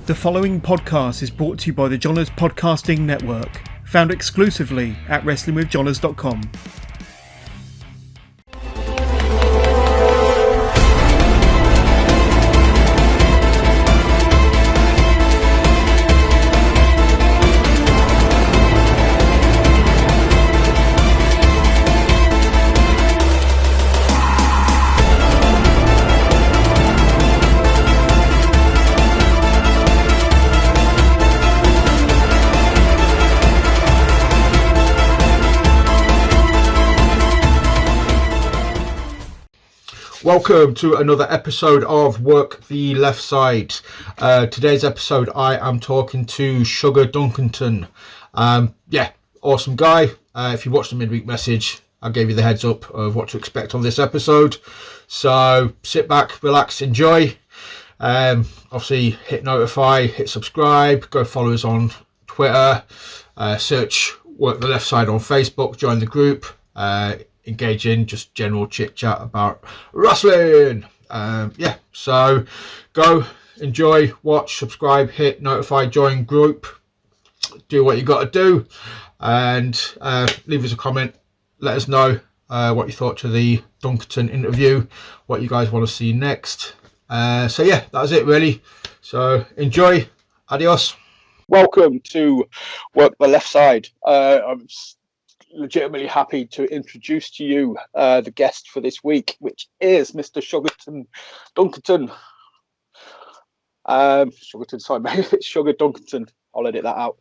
The following podcast is brought to you by the Johners Podcasting Network, found exclusively at WrestlingWithJohners.com. Welcome to another episode of Work the Left Side. Today's episode, I am talking to Sugar Dunkerton. Awesome guy. If you watched the midweek message, I gave you the heads up of what to expect on this episode. So sit back, relax, enjoy. Obviously, hit notify, hit subscribe, go follow us on Twitter, search Work the Left Side on Facebook, join the group. Engage in just general chit chat about wrestling. So go enjoy, watch, subscribe, hit notify, join group, do what you got to do, and leave us a comment. Let us know what you thought to the Dunkerton interview, what you guys want to see next. That's it really. So enjoy. Adios. Welcome to Work the Left Side. I'm legitimately happy to introduce to you the guest for this week, which is Mr. Sugar Dunkerton. Sugar Dunkerton. I'll edit that out.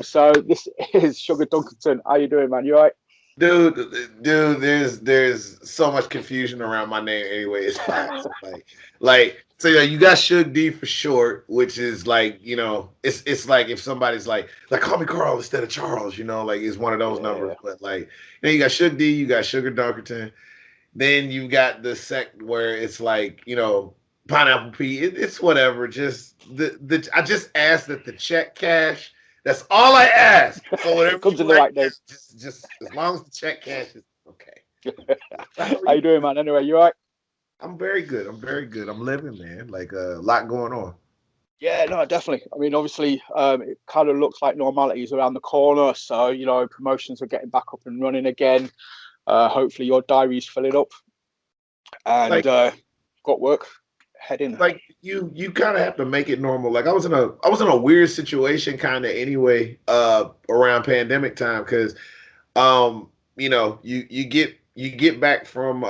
So this is Sugar Dunkerton. How you doing, man? You all right? Dude, there's so much confusion around my name anyway. It's fine. So you got Suge D for short, which is like, you know, it's like if somebody's like call me Carl instead of Charles, you know, like it's one of those numbers. But like, you got Suge D, you got Sugar Dunkerton, then you got the sect where it's like, you know, Pineapple Pete. It's whatever. Just I just asked that the check cash. That's all I ask. So whatever comes in the right day. Just as long as the check cash is okay. How you doing, man? Anyway, you all right? I'm very good. I'm living, man. Like a lot going on. Yeah, no, definitely. I mean, obviously, it kind of looks like normality is around the corner. So, you know, promotions are getting back up and running again. Hopefully your diary's filling up. And got work heading. Like you kind of have to make it normal. Like I was in a weird situation kind of anyway around pandemic time because you know, you get back from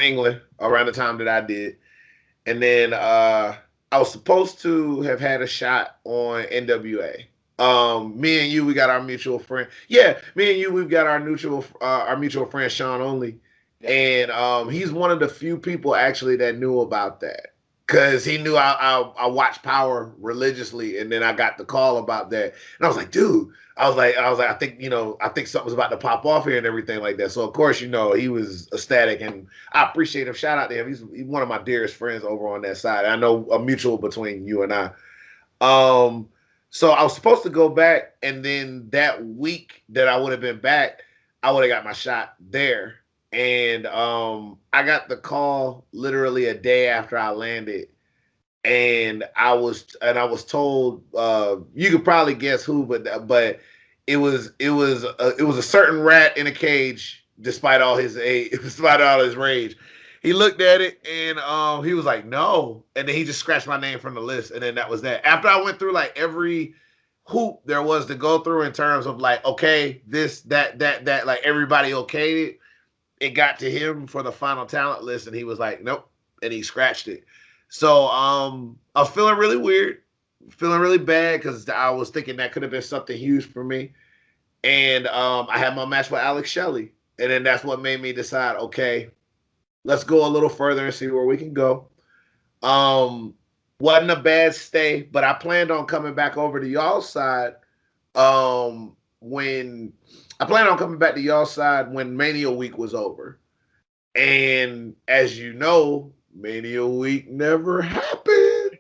England around the time that I did. And then I was supposed to have had a shot on NWA. Me and you, we got our mutual friend. Yeah, me and you, we've got our mutual friend Sean Only. And he's one of the few people actually that knew about that. Cause he knew I watched Power religiously, and then I got the call about that, and I was like, dude, I was like, I think something's about to pop off here and everything like that. So of course, you know, he was ecstatic, and I appreciate him. Shout out to him. He's one of my dearest friends over on that side. I know a mutual between you and I. So I was supposed to go back, and then that week that I would have been back, I would have got my shot there. And I got the call literally a day after I landed, and I was told you could probably guess who, but it was a certain rat in a cage. Despite all his age, despite all his rage, he looked at it and he was like, no, and then he just scratched my name from the list, and then that was that. After I went through like every hoop there was to go through in terms of like, okay, this that like everybody okayed it. It got to him for the final talent list, and he was like, nope, and he scratched it. So I was feeling really weird, feeling really bad, because I was thinking that could have been something huge for me. And I had my match with Alex Shelley, and then that's what made me decide, okay, let's go a little further and see where we can go. Wasn't a bad stay, but I planned on coming back over to y'all's side when Mania Week was over. And as you know, Mania Week never happened.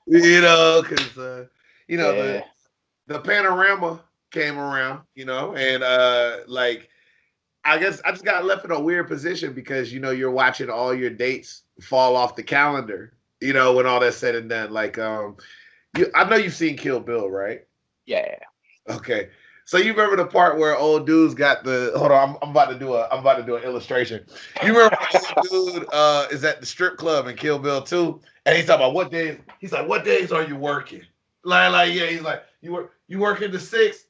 You know, because the panorama came around, you know, and I guess I just got left in a weird position because, you know, you're watching all your dates fall off the calendar, you know, when all that's said and done. Like, I know you've seen Kill Bill, right? Yeah. Okay. So you remember the part where old dude's got the hold on, I'm about to do an illustration. You remember when old dude is at the strip club in Kill Bill 2, and he's talking about what days, he's like, what days are you working? Like yeah, he's like, you working the 6th?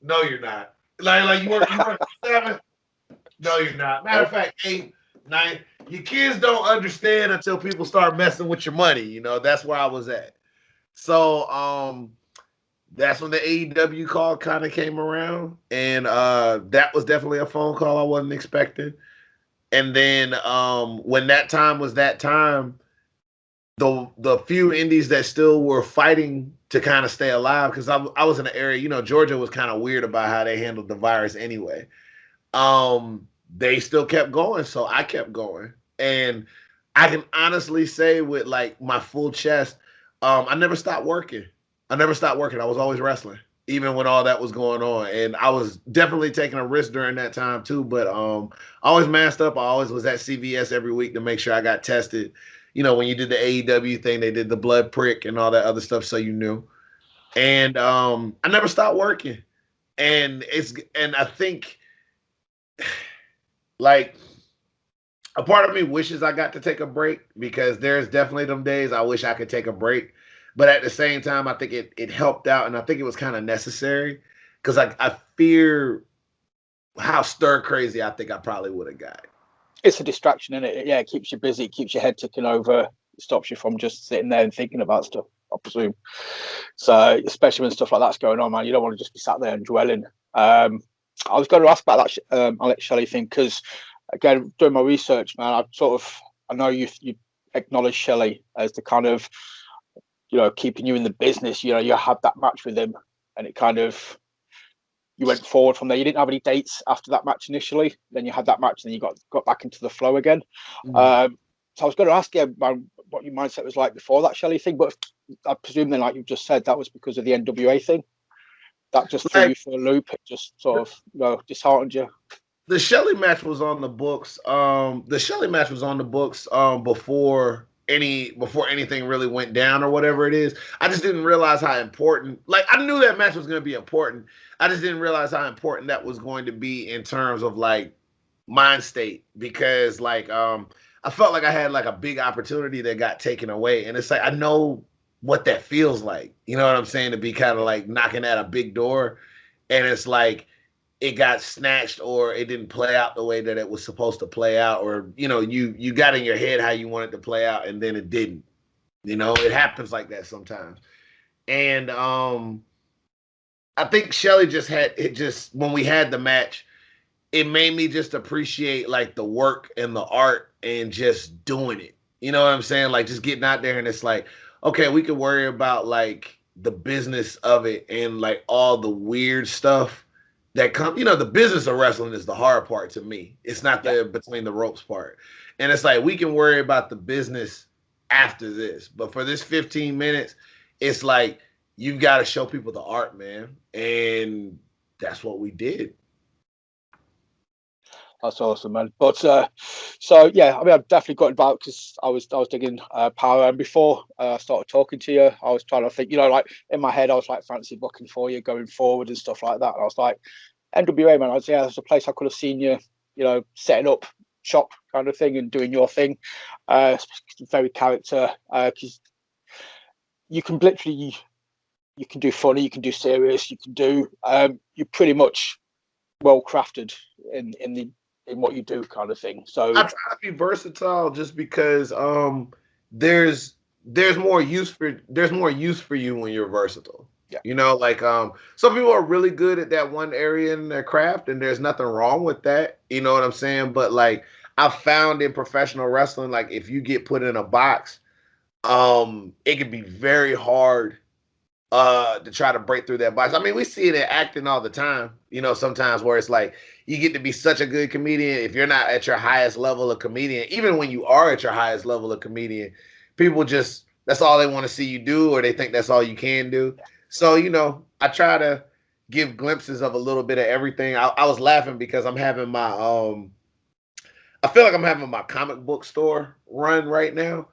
No, you're not. Like you work 7? No, you're not. Matter of fact, 8, 9. Your kids don't understand until people start messing with your money. That's where I was at. So that's when the AEW call kind of came around, and that was definitely a phone call I wasn't expecting. And then when that time, the few indies that still were fighting to kind of stay alive, because I was in an area, Georgia was kind of weird about how they handled the virus anyway. They still kept going, so I kept going, and I can honestly say with like my full chest, I never stopped working. I never stopped working. I was always wrestling, even when all that was going on. And I was definitely taking a risk during that time too. But I always masked up. I always was at CVS every week to make sure I got tested. When you did the AEW thing, they did the blood prick and all that other stuff, so you knew. And I never stopped working. And I think like a part of me wishes I got to take a break, because there's definitely them days I wish I could take a break. But at the same time, I think it helped out, and I think it was kind of necessary, because I fear how stir crazy I think I probably would have got. It's a distraction, isn't it? Yeah, it keeps you busy, it keeps your head ticking over, it stops you from just sitting there and thinking about stuff, I presume. So, especially when stuff like that's going on, man, you don't want to just be sat there and dwelling. I was going to ask about that Alex Shelley thing, because, again, doing my research, man, I know you acknowledge Shelley as the kind of, keeping you in the business. You had that match with him, and it kind of, you went forward from there. You didn't have any dates after that match initially. Then you had that match, and then you got back into the flow again. So I was going to ask you, man, what your mindset was like before that Shelley thing, but I presume then, like you just said, that was because of the NWA thing. That just threw you for a loop. It just sort of, disheartened you. The Shelley match was on the books. Before anything really went down or whatever it is. I just didn't realize how important. Like, I knew that match was going to be important. I just didn't realize how important that was going to be in terms of like mind state, because like I felt like I had like a big opportunity that got taken away, and it's like I know what that feels like. You know what I'm saying? To be kind of like knocking at a big door, and it's like it got snatched, or it didn't play out the way that it was supposed to play out, or you got in your head how you wanted to play out, and then it didn't. It happens like that sometimes. And I think Shelley just when we had the match, it made me just appreciate like the work and the art and just doing it. You know what I'm saying? Like just getting out there, and it's like, okay, we could worry about like the business of it and like all the weird stuff that come. The business of wrestling is the hard part to me. It's not the between the ropes part. And it's like we can worry about the business after this. But for this 15 minutes, it's like you've got to show people the art, man. And that's what we did. That's awesome, man. But so yeah, I mean, I've definitely got involved because I was digging Power, and before I started talking to you, I was trying to think, like in my head, I was like fancy booking for you going forward and stuff like that. And I was like, NWA, man, I was there's a place I could have seen you, setting up shop kind of thing and doing your thing. Very character, because you can literally, you can do funny, you can do serious, you can do, you're pretty much well crafted in what you do kind of thing. So I try to be versatile just because there's more use for you when you're versatile. Yeah. Like some people are really good at that one area in their craft, and there's nothing wrong with that. You know what I'm saying? But like I've found in professional wrestling, like if you get put in a box, it can be very hard to try to break through that box. I mean, we see it in acting all the time, sometimes where it's like you get to be such a good comedian. If you're not at your highest level of comedian, even when you are at your highest level of comedian, people just, that's all they want to see you do, or they think that's all you can do. So, I try to give glimpses of a little bit of everything. I was laughing because I'm having my, I feel like I'm having my comic book store run right now.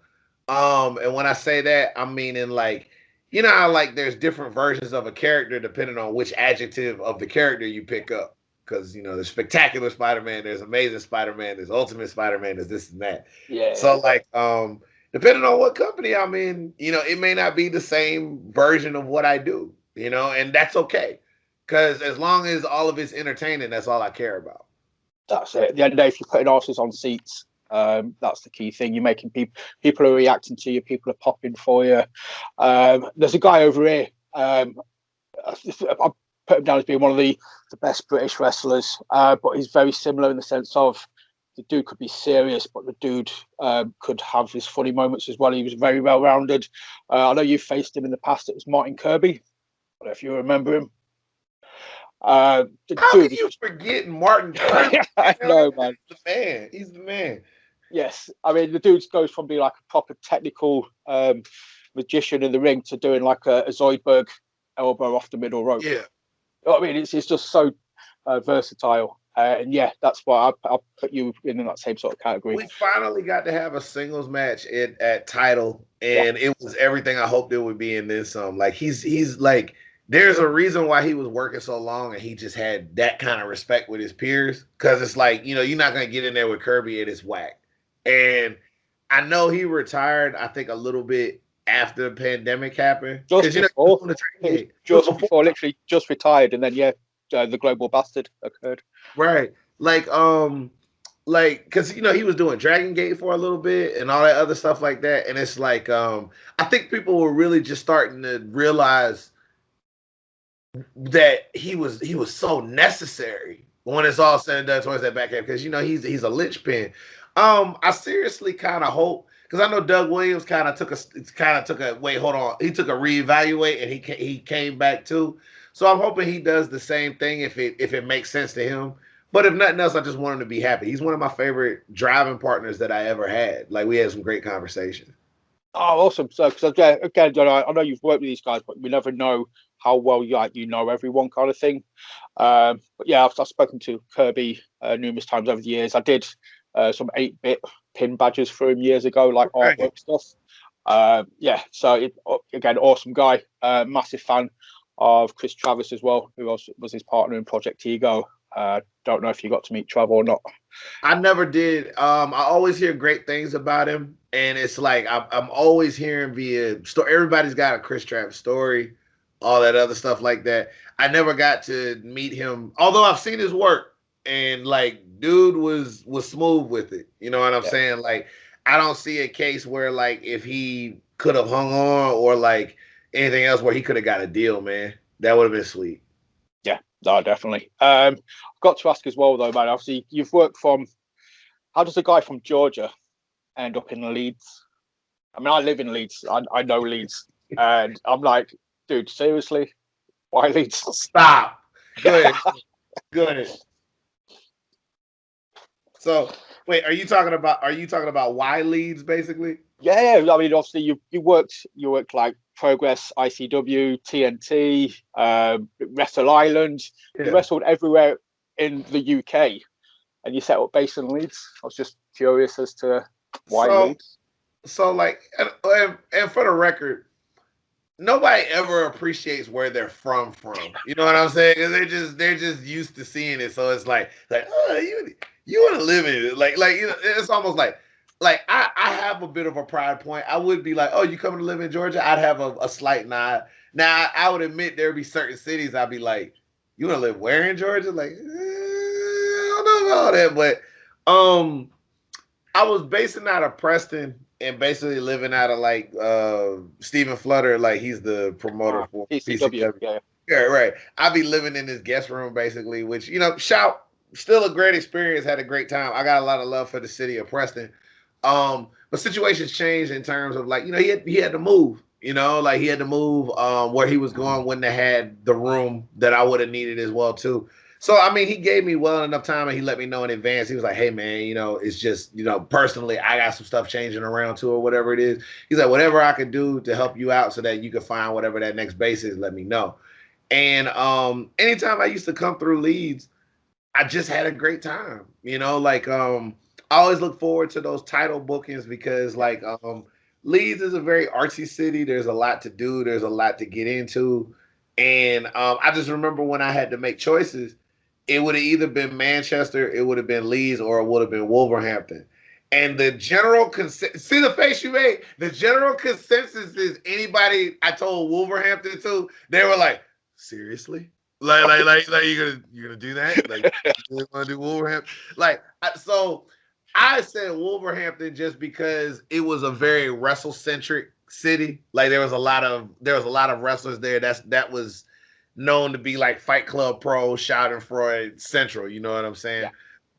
And when I say that, I'm meaning like, you know how like there's different versions of a character depending on which adjective of the character you pick up. Because you know, there's spectacular Spider-Man, there's amazing Spider-Man, there's ultimate Spider-Man, there's this and that. Yeah. So like, depending on what company I'm in, you know, it may not be the same version of what I do, you know, and that's okay. Because as long as all of it's entertaining, that's all I care about. That's it. At the end of the day, if you're putting horses on seats, that's the key thing. You're making people are reacting to you, people are popping for you. There's a guy over here. I put him down as being one of the best British wrestlers, but he's very similar in the sense of the dude could be serious, but the dude could have his funny moments as well. He was very well rounded. I know you faced him in the past. It was Martin Kirby. I don't know if you remember him. How can you forget Martin Kirby? I know, man. He's the man. He's the man. Yes, I mean the dude goes from being like a proper technical magician in the ring to doing like a Zoidberg elbow off the middle rope. Yeah. I mean, it's just so versatile. And yeah, that's why I'll put you in that same sort of category. We finally got to have a singles match at Title, and it was everything I hoped it would be in this. Like he's like, there's a reason why he was working so long, and he just had that kind of respect with his peers. Because it's like, you know, you're not gonna get in there with Kirby and it's whack. And I know he retired, I think, a little bit after the pandemic happened. Just before, literally just retired, and then the global bastard occurred. Right, like because you know he was doing Dragon Gate for a little bit and all that other stuff like that, and it's like I think people were really just starting to realize that he was so necessary when it's all said and done towards that back end, because you know he's a linchpin. I seriously kind of hope, because I know Doug Williams kind of took a wait, hold on, he took a reevaluate and he came back too. So I'm hoping he does the same thing if it makes sense to him. But if nothing else, I just want him to be happy. He's one of my favorite driving partners that I ever had. Like, we had some great conversations. Oh, awesome! So, because again, I know you've worked with these guys, but we never know how well you know everyone, kind of thing. But yeah, I've spoken to Kirby numerous times over the years. I did some 8-bit pin badges for him years ago, like artwork stuff. So again, awesome guy. Massive fan of Chris Travis as well, who was his partner in Project Ego. Don't know if you got to meet Trav or not. I never did. I always hear great things about him, and it's like I'm always hearing via story. Everybody's got a Chris Travis story, all that other stuff like that. I never got to meet him, although I've seen his work, and like, dude was smooth with it. You know what I'm saying? Like, I don't see a case where like if he could have hung on or like anything else where he could have got a deal, man. That would have been sweet. Yeah, no, definitely. I've got to ask as well, though, man. Obviously, you've worked from. How does a guy from Georgia end up in Leeds? I mean, I live in Leeds. I know Leeds, and I'm like, dude, seriously, why Leeds? Stop. Good. Good. So, wait, are you talking about why Leeds, basically? Yeah. I mean, obviously, you worked like Progress, ICW, TNT, Wrestle Island. Yeah. You wrestled everywhere in the UK, and you set up base in Leeds. I was just curious as to why Leeds. So, like, and for the record, nobody ever appreciates where they're from. You know what I'm saying? Because they're just used to seeing it. So it's like oh, you want to live in it. Like you know, it's almost like I have a bit of a pride point. I would be like, oh, you coming to live in Georgia? I'd have a slight nod. Now, I would admit there'd be certain cities I'd be like, you want to live where in Georgia? Like, I don't know about all that. But I was basing out of Preston and basically living out of like Stephen Flutter. Like, he's the promoter for PCW. Yeah, right. I'd be living in this guest room basically, which, you know, still a great experience. Had a great time. I got a lot of love for the city of Preston. But situations changed in terms of like, you know, he had to move, you know, like he had to move where he was going, wouldn't have had the room that I would have needed as well too. So, I mean, he gave me well enough time and he let me know in advance. He was like, hey man, you know, it's just, you know, personally, I got some stuff changing around too or whatever it is. He's like, whatever I could do to help you out so that you can find whatever that next base is, let me know. And anytime I used to come through Leeds, I just had a great time, you know, like I always look forward to those title bookings because like Leeds is a very artsy city. There's a lot to do. There's a lot to get into. And I just remember when I had to make choices, it would have either been Manchester, it would have been Leeds, or it would have been Wolverhampton. And the general see the face you made. The general consensus is anybody I told Wolverhampton to, they were like, seriously, like you're gonna do that? Like you want to do Wolverhampton? So I said Wolverhampton just because it was a very wrestle centric city. Like there was a lot of wrestlers there. That was known to be like Fight Club Pro, Schadenfreude Central. You know what I'm saying? Yeah.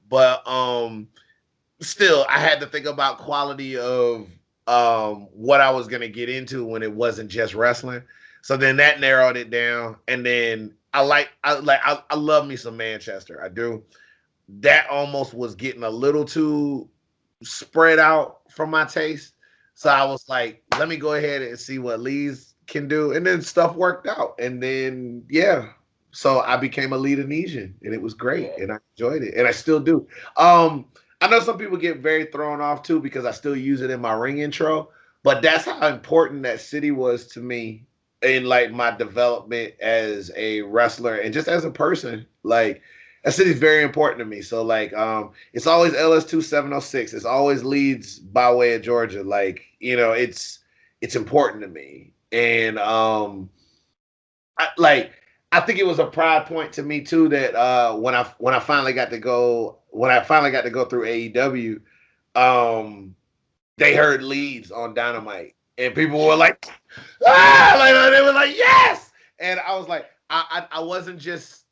But still, I had to think about quality of what I was gonna get into when it wasn't just wrestling. So then that narrowed it down. And then I love me some Manchester. I do. That almost was getting a little too spread out for my taste. So I was like, let me go ahead and see what Leeds can do. And then stuff worked out. And then, yeah. So I became a Leadenesian and it was great. And I enjoyed it. And I still do. I know some people get very thrown off too because I still use it in my ring intro. But that's how important that city was to me in like my development as a wrestler and just as a person. Like, that city's very important to me. So like it's always LS2706. It's always Leeds by way of Georgia. Like, you know, it's important to me. And I think it was a pride point to me too that when I finally got to go through AEW, they heard Leeds on Dynamite. And people were like, ah, like they were like, yes. And I was like, I wasn't just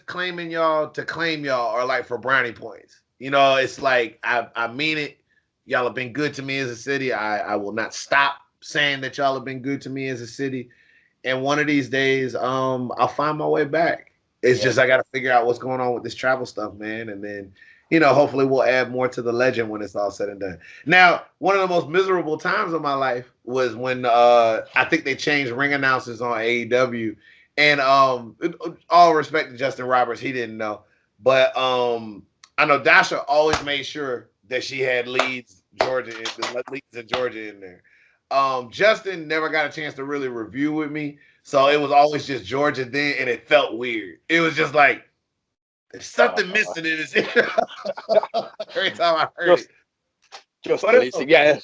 claiming y'all to claim y'all or like for brownie points. You know, it's like I mean it. Y'all have been good to me as a city. I will not stop saying that y'all have been good to me as a city. And one of these days, I'll find my way back. It's just I got to figure out what's going on with this travel stuff, man. And then, you know, hopefully we'll add more to the legend when it's all said and done. Now, one of the most miserable times of my life was when I think they changed ring announcers on AEW. And all respect to Justin Roberts, he didn't know. But I know Dasha always made sure that she had Leeds and Georgia in there. Justin never got a chance to really review with me. So it was always just Georgia then, and it felt weird. It was just like, there's something missing in this. Every time I heard it. Just releasing, yeah.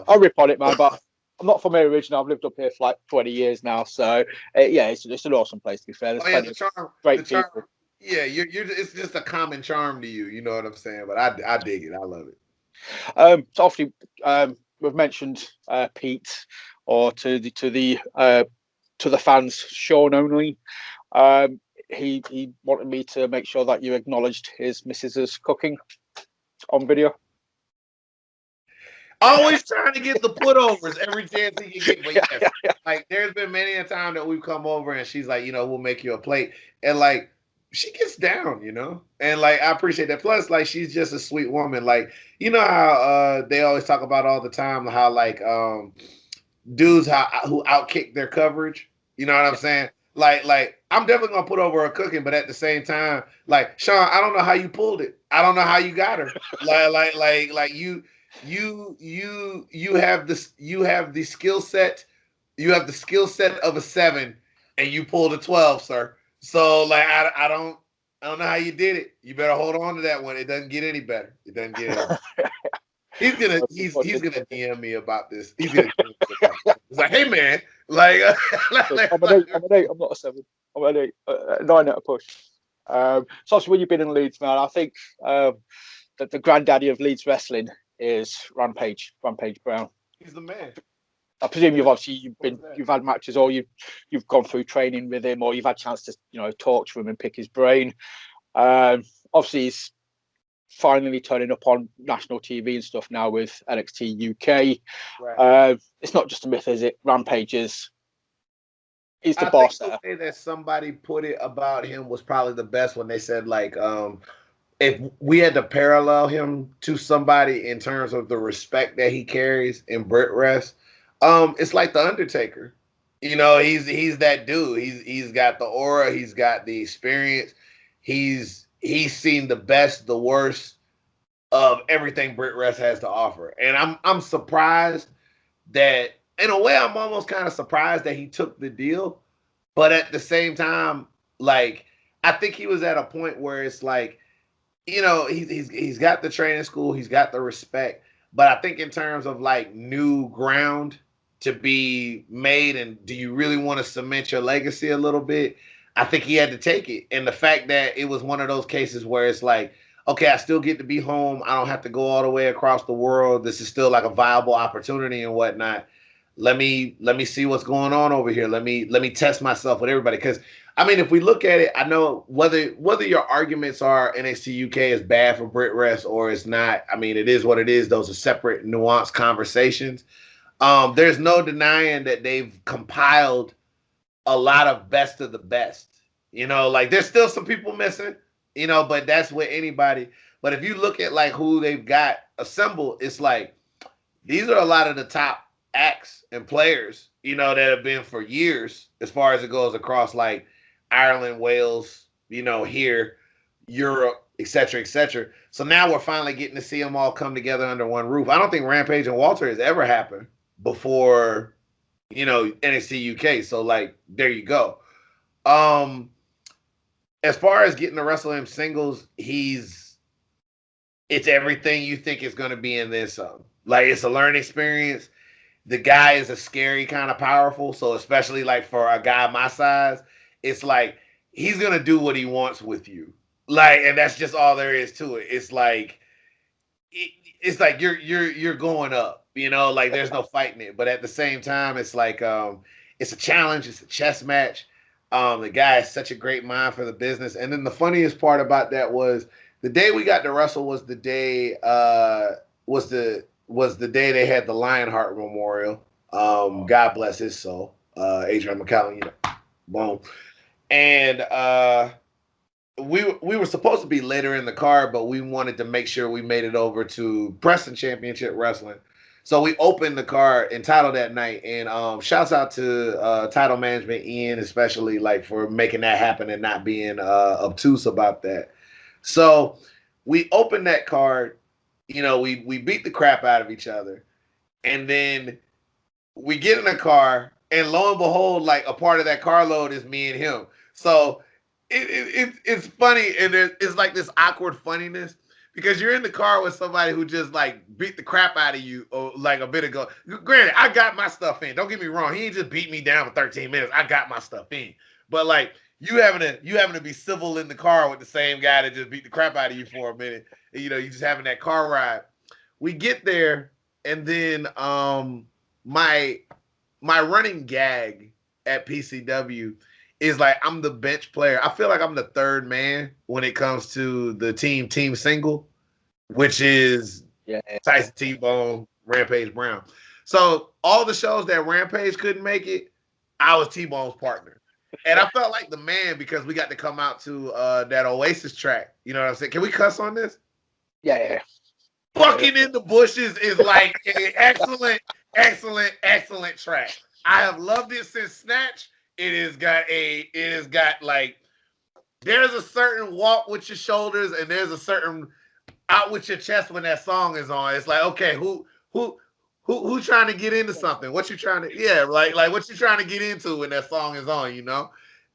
I'll rip on it, man, but I'm not from here originally. I've lived up here for like 20 years now. So, yeah, it's an awesome place, to be fair. There's the charm, great people. Yeah, it's just a common charm to you. You know what I'm saying? But I dig it. I love it. So obviously, we've mentioned Pete, or to the fans, Sean only. He wanted me to make sure that you acknowledged his missus's cooking on video. Always trying to get the putovers every chance he can get. But yes, like there's been many a time that we've come over and she's like, you know, we'll make you a plate. And like she gets down, you know? And like I appreciate that. Plus, like she's just a sweet woman. Like, you know how they always talk about all the time how like dudes who outkick their coverage. You know what I'm saying? Like I'm definitely gonna put over her cooking, but at the same time, like Sean, I don't know how you pulled it. I don't know how you got her. like you have the skill set. You have the skill set of a 7, and you pulled a 12, sir. So like I don't know how you did it. You better hold on to that one. It doesn't get any better. It doesn't get any better. He's gonna DM me about this. He's like, hey man, like I'm an 8. I'm not a 7. I'm an 8. 9 at a push. So obviously, when you've been in Leeds, man, I think that the granddaddy of Leeds wrestling is Rampage Brown. He's the man. I presume you've had matches, or you've gone through training with him, or you've had a chance to talk to him and pick his brain. Obviously, he's finally turning up on national TV and stuff now with NXT UK. Right. It's not just a myth, is it? Rampage he's the boss. The way that somebody put it about him was probably the best when they said like, if we had to parallel him to somebody in terms of the respect that he carries in Brit Rest, it's like the Undertaker. You know, he's that dude. He's got the aura. He's got the experience. He's seen the best, the worst of everything Brit Rest has to offer. And I'm surprised that in a way I'm almost kind of surprised that he took the deal, but at the same time, like I think he was at a point where it's like, he's got the training school, he's got the respect, but I think in terms of like new ground to be made, and do you really want to cement your legacy a little bit? I think he had to take it, and the fact that it was one of those cases where it's like, okay, I still get to be home. I don't have to go all the way across the world. This is still like a viable opportunity and whatnot. Let me see what's going on over here. Let me test myself with everybody. Because I mean, if we look at it, I know whether your arguments are NXT UK is bad for Brit Rest or it's not. I mean, it is what it is. Those are separate, nuanced conversations. There's no denying that they've compiled a lot of best of the best. Like there's still some people missing, but that's with anybody. But if you look at like who they've got assembled, it's like these are a lot of the top acts and players, that have been for years as far as it goes across like Ireland, Wales, here, Europe, etc., etc. So now we're finally getting to see them all come together under one roof. I don't think Rampage and Walter has ever happened before, NXT UK. So like, there you go. As far as getting to wrestle him singles, it's everything you think is going to be in this. Like it's a learning experience. The guy is a scary kind of powerful. So especially like for a guy my size, it's like he's going to do what he wants with you. Like, and that's just all there is to it. It's like, it's like you're going up, like there's no fighting it. But at the same time, it's like, it's a challenge. It's a chess match. The guy has such a great mind for the business. And then the funniest part about that was the day we got to wrestle was the day, was the day they had the Lionheart Memorial. God bless his soul. Adrian McCallum, boom. And we were supposed to be later in the card, but we wanted to make sure we made it over to Preston Championship Wrestling. So we opened the card in title that night, and shouts out to title management, Ian, especially like for making that happen and not being obtuse about that. So we opened that card, we beat the crap out of each other, and then we get in the car, and lo and behold, like a part of that carload is me and him. So it's funny, and it's like this awkward funniness because you're in the car with somebody who just like beat the crap out of you like a bit ago. Granted, I got my stuff in. Don't get me wrong. He ain't just beat me down for 13 minutes. I got my stuff in. But like you having to be civil in the car with the same guy that just beat the crap out of you for a minute. You just having that car ride. We get there, and then my running gag at PCW is like I'm the bench player. I feel like I'm the third man when it comes to the team single, which is Tyson T-Bone, Rampage Brown. So all the shows that Rampage couldn't make it, I was T-Bone's partner. And I felt like the man because we got to come out to that Oasis track. You know what I'm saying? Can we cuss on this? Yeah. Fucking in the Bushes is like an excellent track. I have loved it since Snatch. It has got like there's a certain walk with your shoulders and there's a certain out with your chest when that song is on. It's like, okay, who trying to get into something? What you trying to like what you trying to get into when that song is on,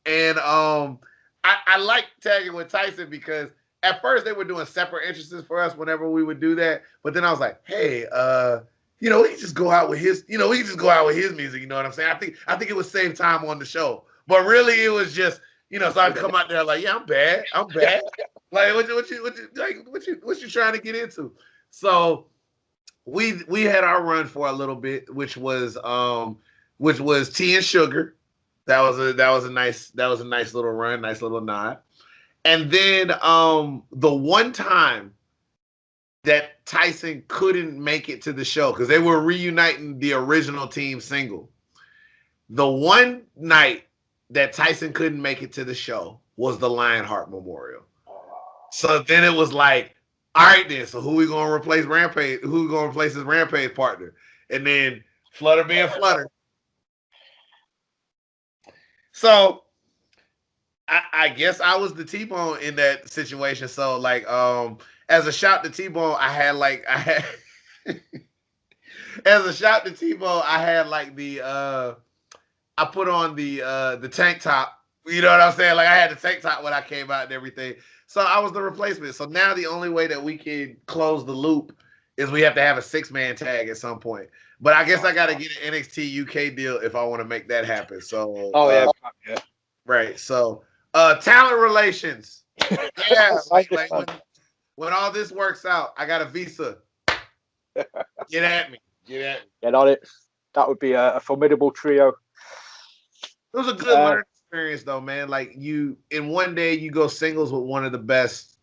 And I like tagging with Tyson because at first they were doing separate entrances for us whenever we would do that. But then I was like, hey, he just go out with his, he just go out with his music. You know what I'm saying? I think it would save time on the show. But really it was just, so I'd come out there like, yeah, I'm bad. Like what you trying to get into? So we had our run for a little bit, which was Tea and Sugar. That was a nice little run, nice little nod. And then the one time that Tyson couldn't make it to the show because they were reuniting the original team single. The one night that Tyson couldn't make it to the show was the Lionheart Memorial. So then it was like, all right then, so who we gonna replace Rampage? Who gonna replace his Rampage partner? And then Flutter being Flutter. So I guess I was the T-Bone in that situation. So like as a shout to T-Bone, I had As a shout to Tebow, I had like I put on the tank top. You know what I'm saying? Like I had the tank top when I came out and everything. So I was the replacement. So now the only way that we can close the loop is we have to have a 6-man tag at some point. But I guess I got to get an NXT UK deal if I want to make that happen. So yeah. Right. So talent relations. Yeah, like when all this works out, I got a visa. Get at me. Get at me. Get on it. That would be a formidable trio. It was a good learning experience, though, man. Like you, in one day, you go singles with one of the best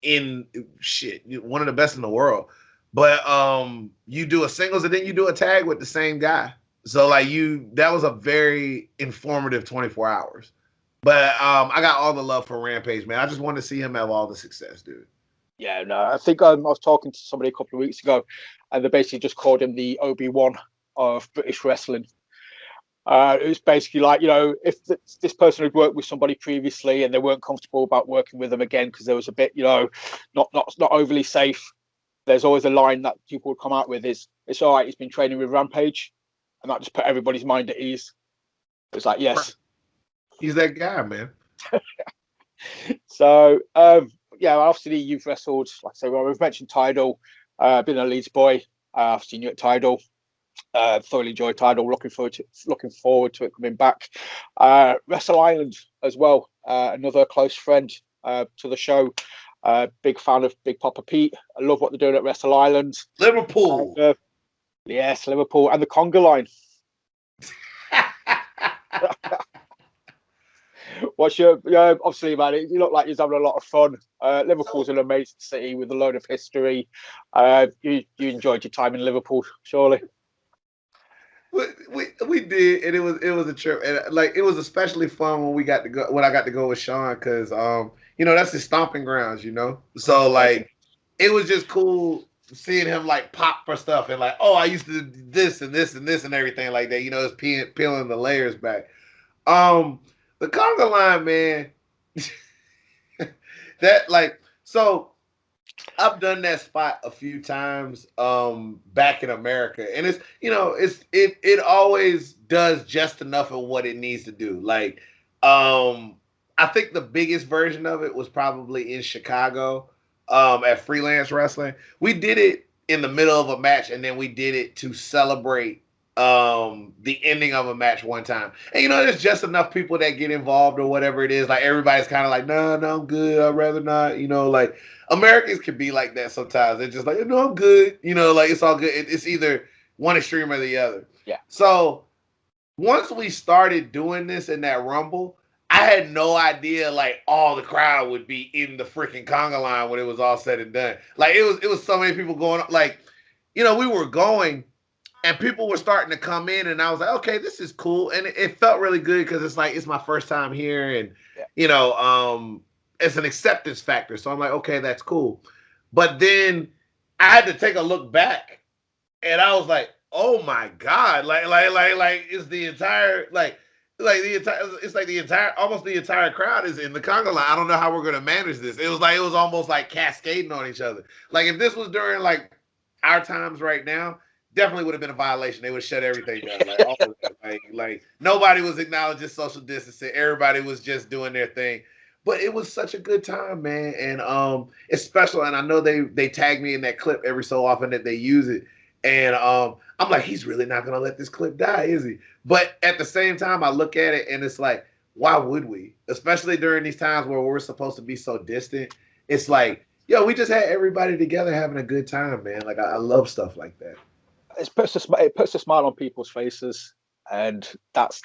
one of the best in the world. But you do a singles and then you do a tag with the same guy. So like that was a very informative 24 hours. But I got all the love for Rampage, man. I just want to see him have all the success, dude. Yeah, no, I think I was talking to somebody a couple of weeks ago, and they basically just called him the Obi-Wan of British wrestling. It was basically like, if this person had worked with somebody previously and they weren't comfortable about working with them again because there was a bit, not overly safe, there's always a line that people would come out with is, it's all right, he's been training with Rampage, and that just put everybody's mind at ease. It's like, yes. He's that guy, man. So, obviously you've wrestled, like I say, well, we've mentioned Tidal, been a Leeds boy. I've seen you at Tidal. Thoroughly enjoyed Tidal. Looking forward to it coming back. Wrestle Island as well. Another close friend to the show. Big fan of Big Papa Pete. I love what they're doing at Wrestle Island. Liverpool. Yes, Liverpool and the conga line. What's your obviously, man? You look like you're having a lot of fun. Liverpool's an amazing city with a load of history. You enjoyed your time in Liverpool, surely. We did, and it was a trip, and like it was especially fun when I got to go with Sean because that's his stomping grounds, So like it was just cool seeing him like pop for stuff and like, oh, I used to do this and this and this and everything like that. It's peeling the layers back. The conga line, man. That like so. I've done that spot a few times back in America, and it always does just enough of what it needs to do. Like I think the biggest version of it was probably in Chicago at Freelance Wrestling. We did it in the middle of a match, and then we did it to celebrate the ending of a match one time. And there's just enough people that get involved or whatever it is. Like everybody's kind of like, no, I'm good. I'd rather not. Like Americans can be like that sometimes. They're just like, no, I'm good. Like it's all good. It's either one extreme or the other. Yeah. So once we started doing this in that Rumble, I had no idea like all the crowd would be in the freaking conga line when it was all said and done. Like it was so many people going. Like we were going. And people were starting to come in, and I was like, okay, this is cool. And it felt really good because it's like, it's my first time here. And, it's an acceptance factor. So I'm like, okay, that's cool. But then I had to take a look back, and I was like, oh my God. Like it's the entire, almost the entire crowd is in the conga line. I don't know how we're going to manage this. It was almost like cascading on each other. Like if this was during like our times right now, definitely would have been a violation. They would shut everything down. Like all of that. Like nobody was acknowledging social distancing. Everybody was just doing their thing. But it was such a good time, man. And it's special. And I know they tag me in that clip every so often that they use it. And I'm like, he's really not gonna let this clip die, is he? But at the same time, I look at it and it's like, why would we? Especially during these times where we're supposed to be so distant. It's like, yo, we just had everybody together having a good time, man. Like I love stuff like that. It puts a smile on people's faces, and that's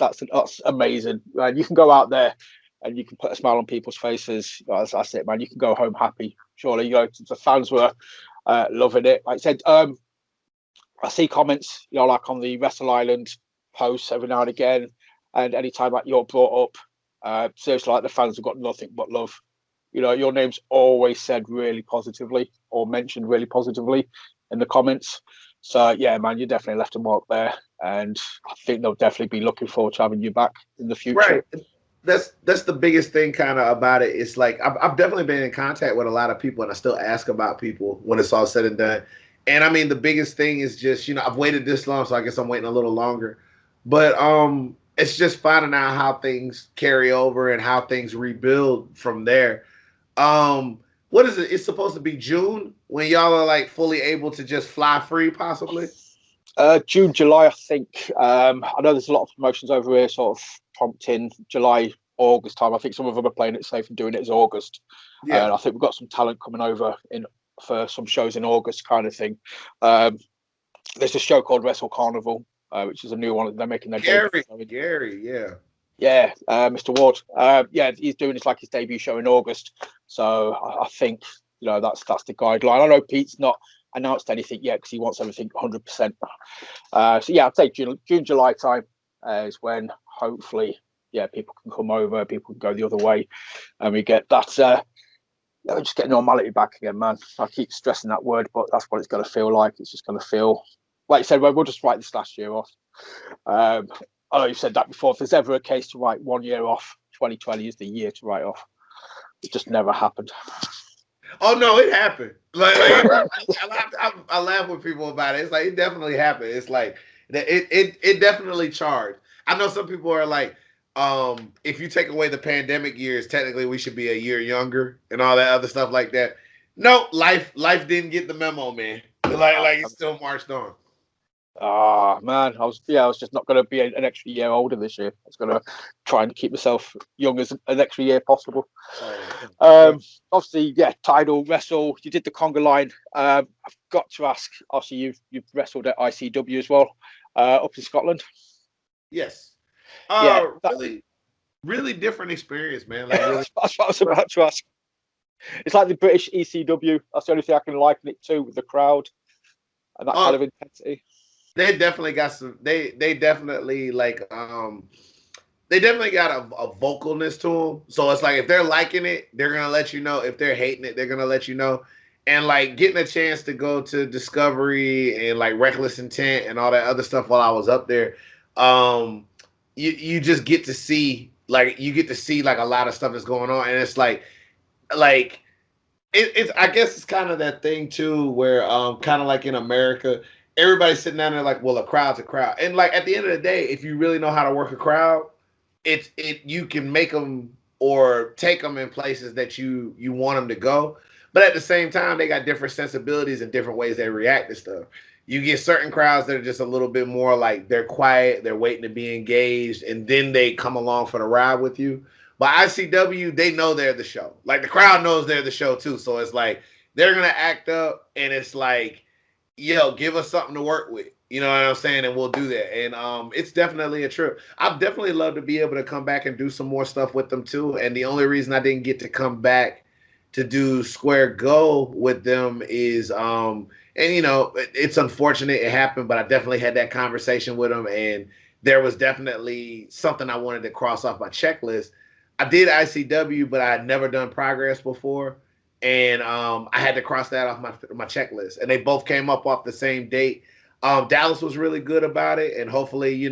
amazing. And you can go out there and you can put a smile on people's faces. That's it, man. You can go home happy. Surely, the fans were loving it. Like I said, I see comments, like on the Wrestle Island posts every now and again, and anytime like you're brought up, seriously, like the fans have got nothing but love. Your name's always said really positively or mentioned really positively in the comments. So yeah, man, you definitely left a mark there, and I think they'll definitely be looking forward to having you back in the future. Right. That's the biggest thing kind of about it. It's like I've definitely been in contact with a lot of people, and I still ask about people when it's all said and done. And I mean, the biggest thing is just, I've waited this long, so I guess I'm waiting a little longer. But it's just finding out how things carry over and how things rebuild from there. What is it? It's supposed to be June when y'all are like fully able to just fly free, possibly. June, July, I think. I know there's a lot of promotions over here, sort of prompting July, August time. I think some of them are playing it safe and doing it as August. Yeah. And I think we've got some talent coming over for some shows in August, kind of thing. There's a show called Wrestle Carnival, which is a new one. They're making their Gary, yeah. Yeah, Mr. Ward. Yeah, he's doing his debut show in August. So I think that's the guideline. I know Pete's not announced anything yet because he wants everything 100%. So yeah, I'd say June, July time is when hopefully people can come over, people can go the other way, and we get that. We just get normality back again, man. I keep stressing that word, but that's what it's going to feel like. It's just going to feel like you said. Well, we'll just write this last year off. I know you've said that before. If there's ever a case to write 1 year off, 2020 is the year to write off. It just never happened. Oh no, it happened. Like I laugh with people about it. It's like it definitely happened. It's like it definitely charged. I know some people are like, if you take away the pandemic years, technically we should be a year younger and all that other stuff like that. No, life didn't get the memo, man. Like it still marched on. Man, I was just not going to be an extra year older this year. I was going to try and keep myself young as an extra year possible. Obviously, title wrestle. You did the conga line. I've got to ask. Obviously, you've wrestled at ICW as well, up in Scotland. Yes. Really, really different experience, man. Like really. That's what I was about to ask. It's like the British ECW. That's the only thing I can liken it to, with the crowd and that kind of intensity. They definitely got some. They definitely they definitely got a vocalness to them. So it's like if they're liking it, they're gonna let you know. If they're hating it, they're gonna let you know. And like getting a chance to go to Discovery and like Reckless Intent and all that other stuff while I was up there, you just get to see like a lot of stuff that's going on, and it's like it's I guess it's kind of that thing too where kind of like in America, everybody's sitting down there like, well, a crowd's a crowd, and like at the end of the day, if you really know how to work a crowd, you can make them or take them in places that you want them to go. But at the same time, they got different sensibilities and different ways they react to stuff. You get certain crowds that are just a little bit more like they're quiet, they're waiting to be engaged, and then they come along for the ride with you. But ICW, they know they're the show. Like the crowd knows they're the show too. So it's like they're gonna act up, and it's like, give us something to work with. You know what I'm saying? And we'll do that. And it's definitely a trip. I'd definitely love to be able to come back and do some more stuff with them too. And the only reason I didn't get to come back to do Square Go with them is and it's unfortunate it happened, but I definitely had that conversation with them, and there was definitely something I wanted to cross off my checklist. I did ICW, but I had never done Progress before. And I had to cross that off my checklist. And they both came up off the same date. Dallas was really good about it, and hopefully,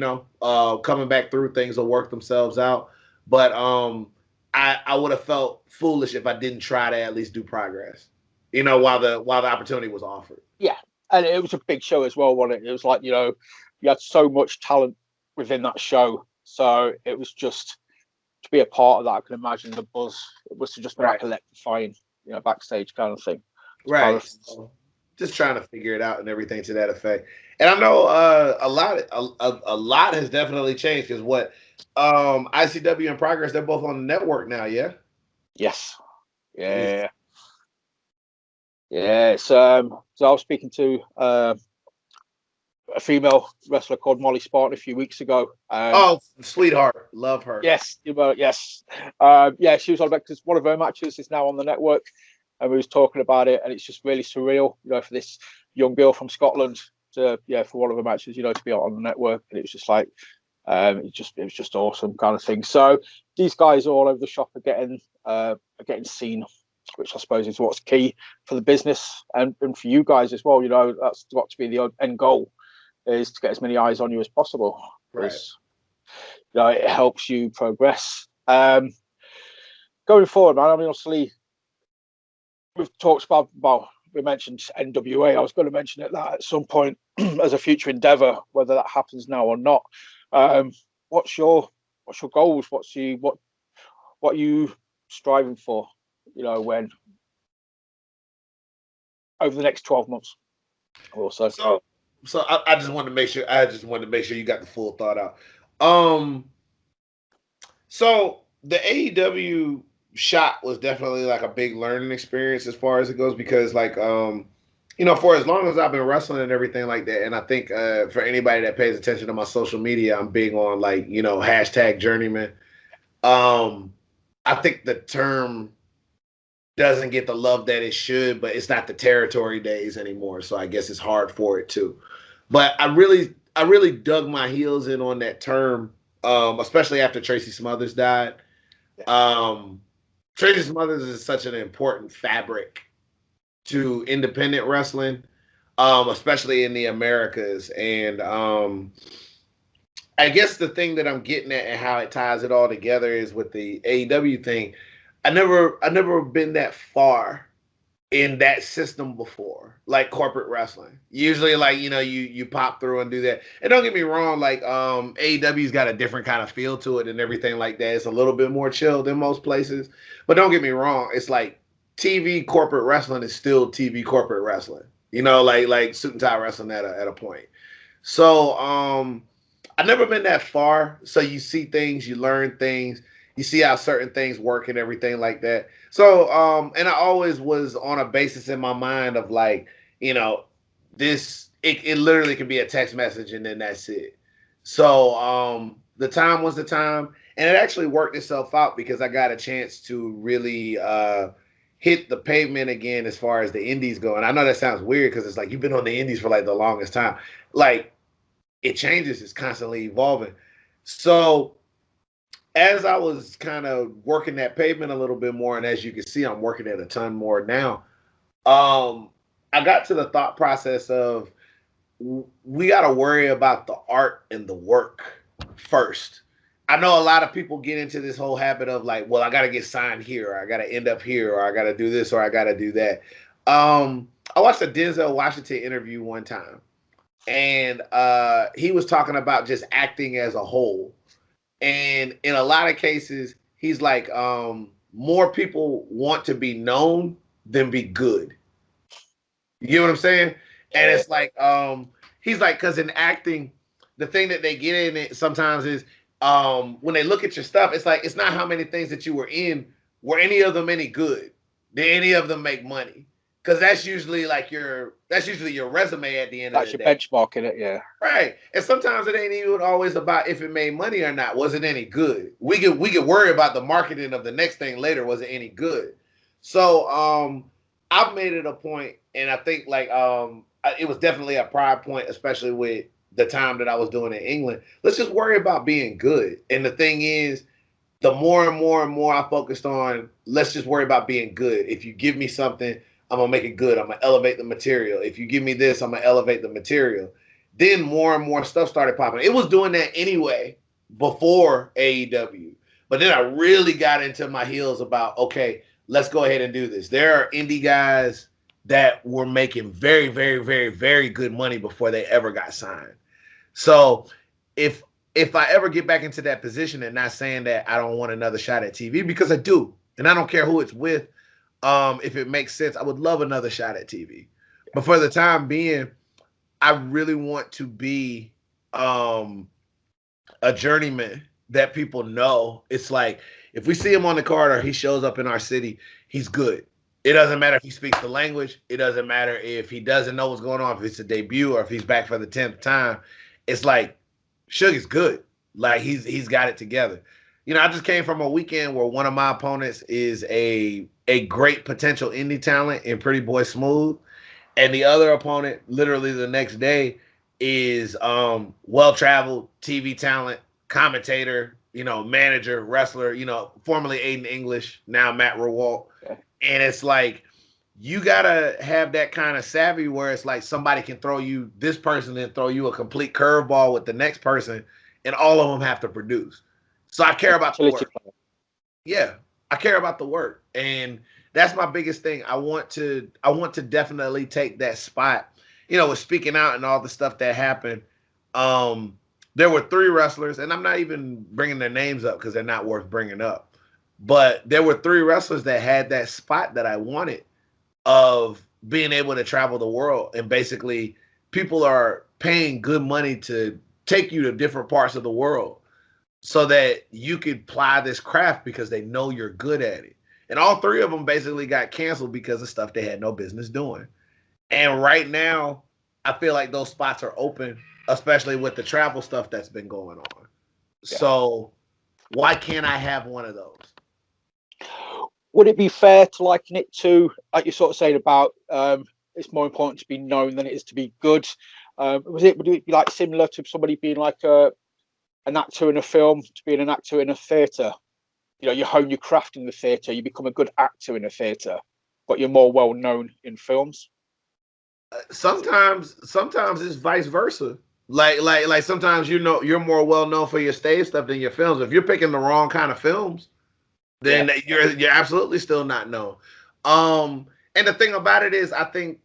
coming back through, things will work themselves out. But I would have felt foolish if I didn't try to at least do Progress, while the opportunity was offered. Yeah, and it was a big show as well, wasn't it? It was like, you had so much talent within that show, so it was just to be a part of that. I can imagine the buzz. It was just like electrifying, backstage kind of thing. Right. So, just trying to figure it out and everything to that effect. And I know a lot has definitely changed because what ICW and Progress, they're both on the network now, yeah? Yes. Yeah. Yeah. So I was speaking to a female wrestler called Molly Spartan a few weeks ago. Sweetheart. Love her. Yes. Yes. She was on about because one of her matches is now on the network. And we was talking about it, and it's just really surreal, for this young girl from Scotland to, for one of the matches, to be on the network. And it was just like, it was just awesome kind of thing. So these guys all over the shop are getting seen, which I suppose is what's key for the business and for you guys as well. That's got to be the end goal, is to get as many eyes on you as possible. Right. It helps you progress. Going forward, man, I mean, obviously, we've talked about we mentioned NWA. I was going to mention that at some point as a future endeavor, whether that happens now or not. What's your goals? What are you striving for? When over the next 12 months or so. So I just wanted to make sure. You got the full thought out. So the AEW shot was definitely like a big learning experience as far as it goes, because like for as long as I've been wrestling and everything like that, and I think for anybody that pays attention to my social media, I'm big on like hashtag journeyman. I think the term doesn't get the love that it should, but it's not the territory days anymore, so I guess it's hard for it too. But I really dug my heels in on that term, especially after Tracy Smothers died. Tracy Smothers is such an important fabric to independent wrestling, especially in the Americas. And I guess the thing that I'm getting at and how it ties it all together is with the AEW thing. I never been that far in that system before, like corporate wrestling. Usually, like you pop through and do that. And don't get me wrong, like AEW's got a different kind of feel to it and everything like that. It's a little bit more chill than most places. But don't get me wrong, it's like TV corporate wrestling is still TV corporate wrestling. Like suit and tie wrestling at a point. So I've never been that far. So you see things, you learn things. You see how certain things work and everything like that. So, and I always was on a basis in my mind of like, this, it literally can be a text message and then that's it. So, the time was the time, and it actually worked itself out because I got a chance to really hit the pavement again as far as the indies go. And I know that sounds weird because it's like you've been on the indies for like the longest time. Like, it changes, it's constantly evolving. So, as I was kind of working that pavement a little bit more, and as you can see, I'm working it a ton more now. I got to the thought process of we got to worry about the art and the work first. I know a lot of people get into this whole habit of like, well, I got to get signed here, or I got to end up here, or I got to do this, or I got to do that. I watched a Denzel Washington interview one time, and he was talking about just acting as a whole. And in a lot of cases, he's like, more people want to be known than be good. You get what I'm saying? And it's like, he's like, because in acting, the thing that they get in it sometimes is when they look at your stuff, it's like, it's not how many things that you were in. Were any of them any good? Did any of them make money? Because that's usually your resume at the end of the day. That's your benchmark in it, yeah. Right. And sometimes it ain't even always about if it made money or not. Was it any good? We could worry about the marketing of the next thing later. Was it any good? So I've made it a point, and I think like it was definitely a pride point, especially with the time that I was doing in England. Let's just worry about being good. And the thing is, the more and more and more I focused on, let's just worry about being good. If you give me something, I'm going to make it good. I'm going to elevate the material. If you give me this, I'm going to elevate the material. Then more and more stuff started popping. It was doing that anyway before AEW. But then I really got into my heels about, okay, let's go ahead and do this. There are indie guys that were making very, very, very, very good money before they ever got signed. So if I ever get back into that position, and not saying that I don't want another shot at TV, because I do, and I don't care who it's with, if it makes sense, I would love another shot at TV. But for the time being, I really want to be a journeyman that people know. It's like, if we see him on the card or he shows up in our city, he's good. It doesn't matter if he speaks the language. It doesn't matter if he doesn't know what's going on, if it's a debut or if he's back for the 10th time. It's like, Suge is good. Like, he's got it together. I just came from a weekend where one of my opponents is a great potential indie talent in Pretty Boy Smooth. And the other opponent, literally the next day, is well-traveled TV talent, commentator, manager, wrestler, formerly Aiden English, now Matt Rewalt. Okay. And it's like, you got to have that kind of savvy where it's like somebody can throw you this person and throw you a complete curveball with the next person, and all of them have to produce. So I care about the work. Yeah, I care about the work. And That's my biggest thing. I want to definitely take that spot. With speaking out and all the stuff that happened. There were 3 wrestlers, and I'm not even bringing their names up because they're not worth bringing up. But there were 3 wrestlers that had that spot that I wanted of being able to travel the world, and basically people are paying good money to take you to different parts of the world so that you could ply this craft because they know you're good at it. And all 3 of them basically got canceled because of stuff they had no business doing. And right now, I feel like those spots are open, especially with the travel stuff that's been going on. Yeah. So why can't I have one of those? Would it be fair to liken it to, like you're sort of saying about it's more important to be known than it is to be good? Would it be like similar to somebody being like an actor in a film to being an actor in a theatre? You hone your craft in the theatre, you become a good actor in a theatre, but you're more well known in films. Sometimes it's vice versa. Like sometimes you're more well known for your stage stuff than your films. If you're picking the wrong kind of films, then you're absolutely still not known. And the thing about it is, I think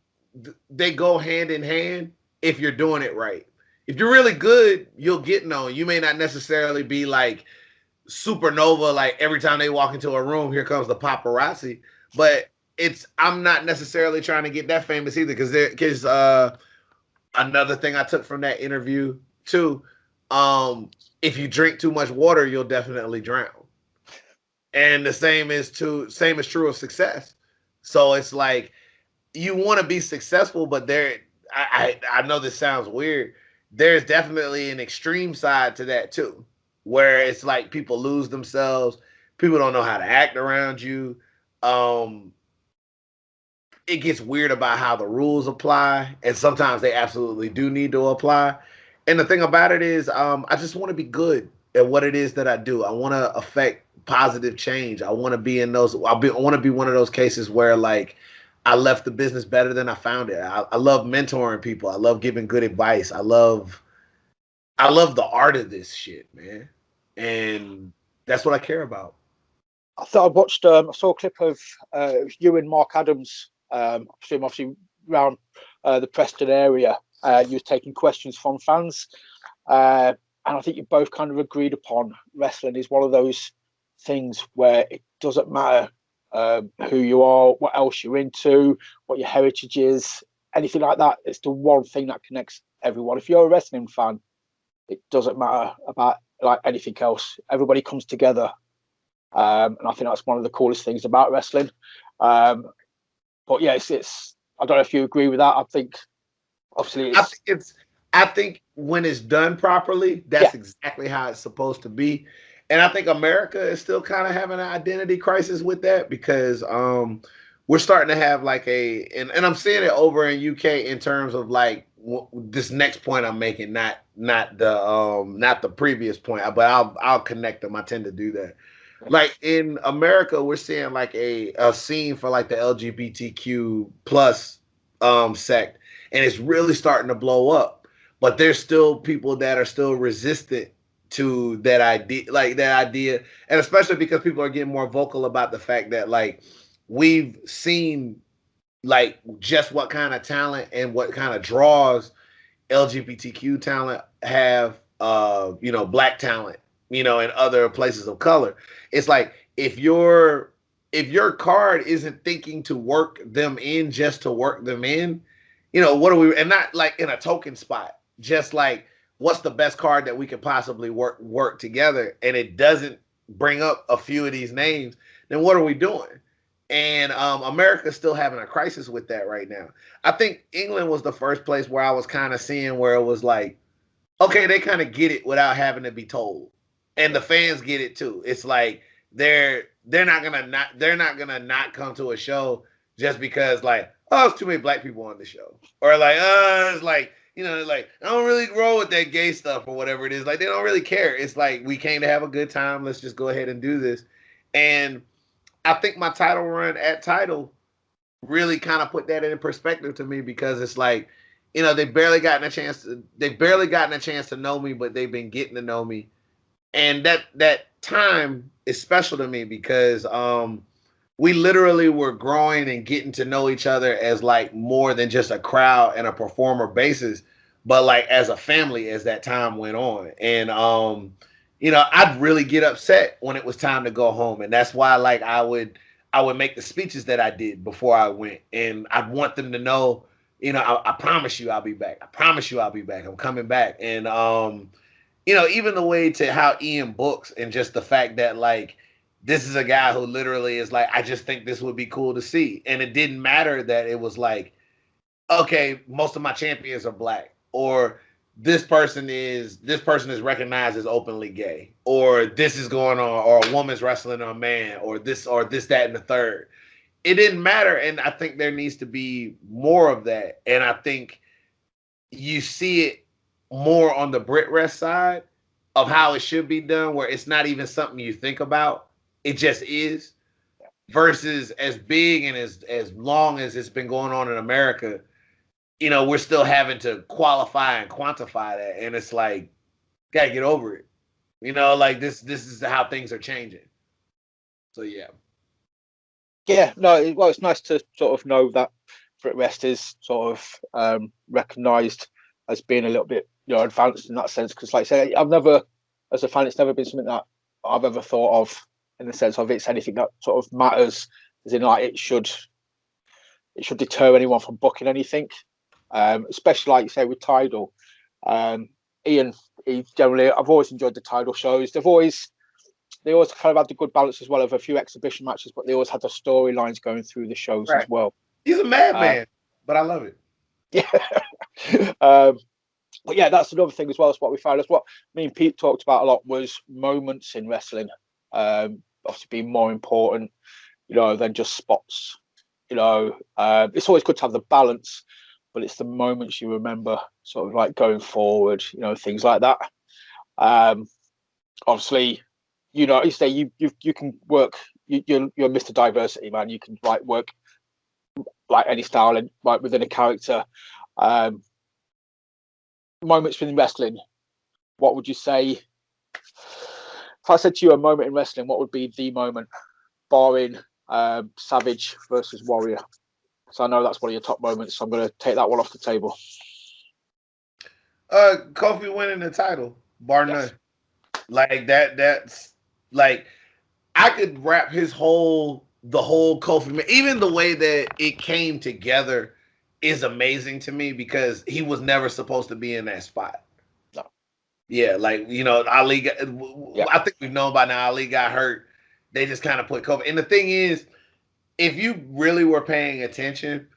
they go hand in hand if you're doing it right. If you're really good, you'll get known. You may not necessarily be like supernova, like every time they walk into a room, here comes the paparazzi. But I'm not necessarily trying to get that famous either, because another thing I took from that interview too, if you drink too much water, you'll definitely drown. And the same is true of success. So it's like you want to be successful, but I know this sounds weird. There's definitely an extreme side to that too, where it's like people lose themselves. People don't know how to act around you. It gets weird about how the rules apply, and sometimes they absolutely do need to apply. And the thing about it is, I just want to be good at what it is that I do. I want to affect positive change. I want to be in those. I want to be one of those cases where like I left the business better than I found it. I love mentoring people. I love giving good advice. I love the art of this shit, man, and that's what I care about. I thought I saw a clip of you and Mark Adams. Obviously around the Preston area. You were taking questions from fans, and I think you both kind of agreed upon wrestling is one of those things where it doesn't matter who you are, what else you're into, what your heritage is, anything like that. It's the one thing that connects everyone. If you're a wrestling fan, it doesn't matter about like anything else. Everybody comes together, and I think that's one of the coolest things about wrestling. But yeah, it's. I don't know if you agree with that. I think, obviously, I think when it's done properly, that's exactly how it's supposed to be. And I think America is still kind of having an identity crisis with that, because we're starting to have like and I'm seeing it over in UK in terms of like this next point I'm making, not the previous point, but I'll connect them. I tend to do that. Like in America, we're seeing like a scene for like the LGBTQ plus sect, and it's really starting to blow up. But there's still people that are still resistant to that idea, and especially because people are getting more vocal about the fact that like we've seen like just what kind of talent and what kind of draws LGBTQ talent have, black talent, in other places of color. It's like if your card isn't thinking to work them in just to work them in, what are we, and not like in a token spot, just like what's the best card that we could possibly work together, and it doesn't bring up a few of these names, then what are we doing? And America's still having a crisis with that right now. I think England was the first place where I was kind of seeing where it was like, okay, they kind of get it without having to be told, and the fans get it too. It's like they're not gonna not come to a show just because like, oh, it's too many black people on the show, or like, it's like, like I don't really roll with that gay stuff or whatever it is. Like they don't really care. It's like we came to have a good time. Let's just go ahead and do this. And I think my title run at Title really kind of put that in perspective to me, because it's like, they've barely gotten a chance to know me, but they've been getting to know me. And that time is special to me because we literally were growing and getting to know each other as like more than just a crowd and a performer basis, but like as a family as that time went on. And I'd really get upset when it was time to go home. And that's why like I would make the speeches that I did before I went. And I'd want them to know, I promise you I'll be back. I promise you I'll be back. I'm coming back. And even the way to how Ian books and just the fact that like this is a guy who literally is like, I just think this would be cool to see. And it didn't matter that it was like, okay, most of my champions are black, or this person is recognized as openly gay, or this is going on, or a woman's wrestling a man, or this, that, and the third. It didn't matter. And I think there needs to be more of that. And I think you see it more on the Brit Rest side of how it should be done, where it's not even something you think about. It just is. Versus as big and as long as it's been going on in America, we're still having to qualify and quantify that. And it's like, gotta get over it. Like this is how things are changing. So yeah. Yeah, no, well, it's nice to sort of know that Brit Rest is sort of recognised as being a little bit, advanced in that sense. Because, like I say, I've never, as a fan, it's never been something that I've ever thought of in the sense of it's anything that sort of matters, as in like it should deter anyone from booking anything, especially like you say with Tidal. Ian, I've always enjoyed the Tidal shows. They always kind of had the good balance as well of a few exhibition matches, but they always had the storylines going through the shows as well. He's a madman, but I love it. Yeah. But yeah, that's another thing as well. As what we found, as what me and Pete talked about a lot was moments in wrestling. Obviously being more important, than just spots. It's always good to have the balance, but it's the moments you remember, sort of like going forward, things like that. Obviously, you say you can work. You're Mr. Diversity, man. You can like work like any style and like within a character. Moments within wrestling. What would you say? If I said to you a moment in wrestling, what would be the moment, barring Savage versus Warrior? So I know that's one of your top moments. So I'm going to take that one off the table. Kofi winning the title, bar none. Like that's like I could wrap the whole Kofi, even the way that it came together is amazing to me because he was never supposed to be in that spot. No. Yeah, like Ali got, I think we've known by now Ali got hurt. They just kind of put Kofi. And the thing is, if you really were paying attention,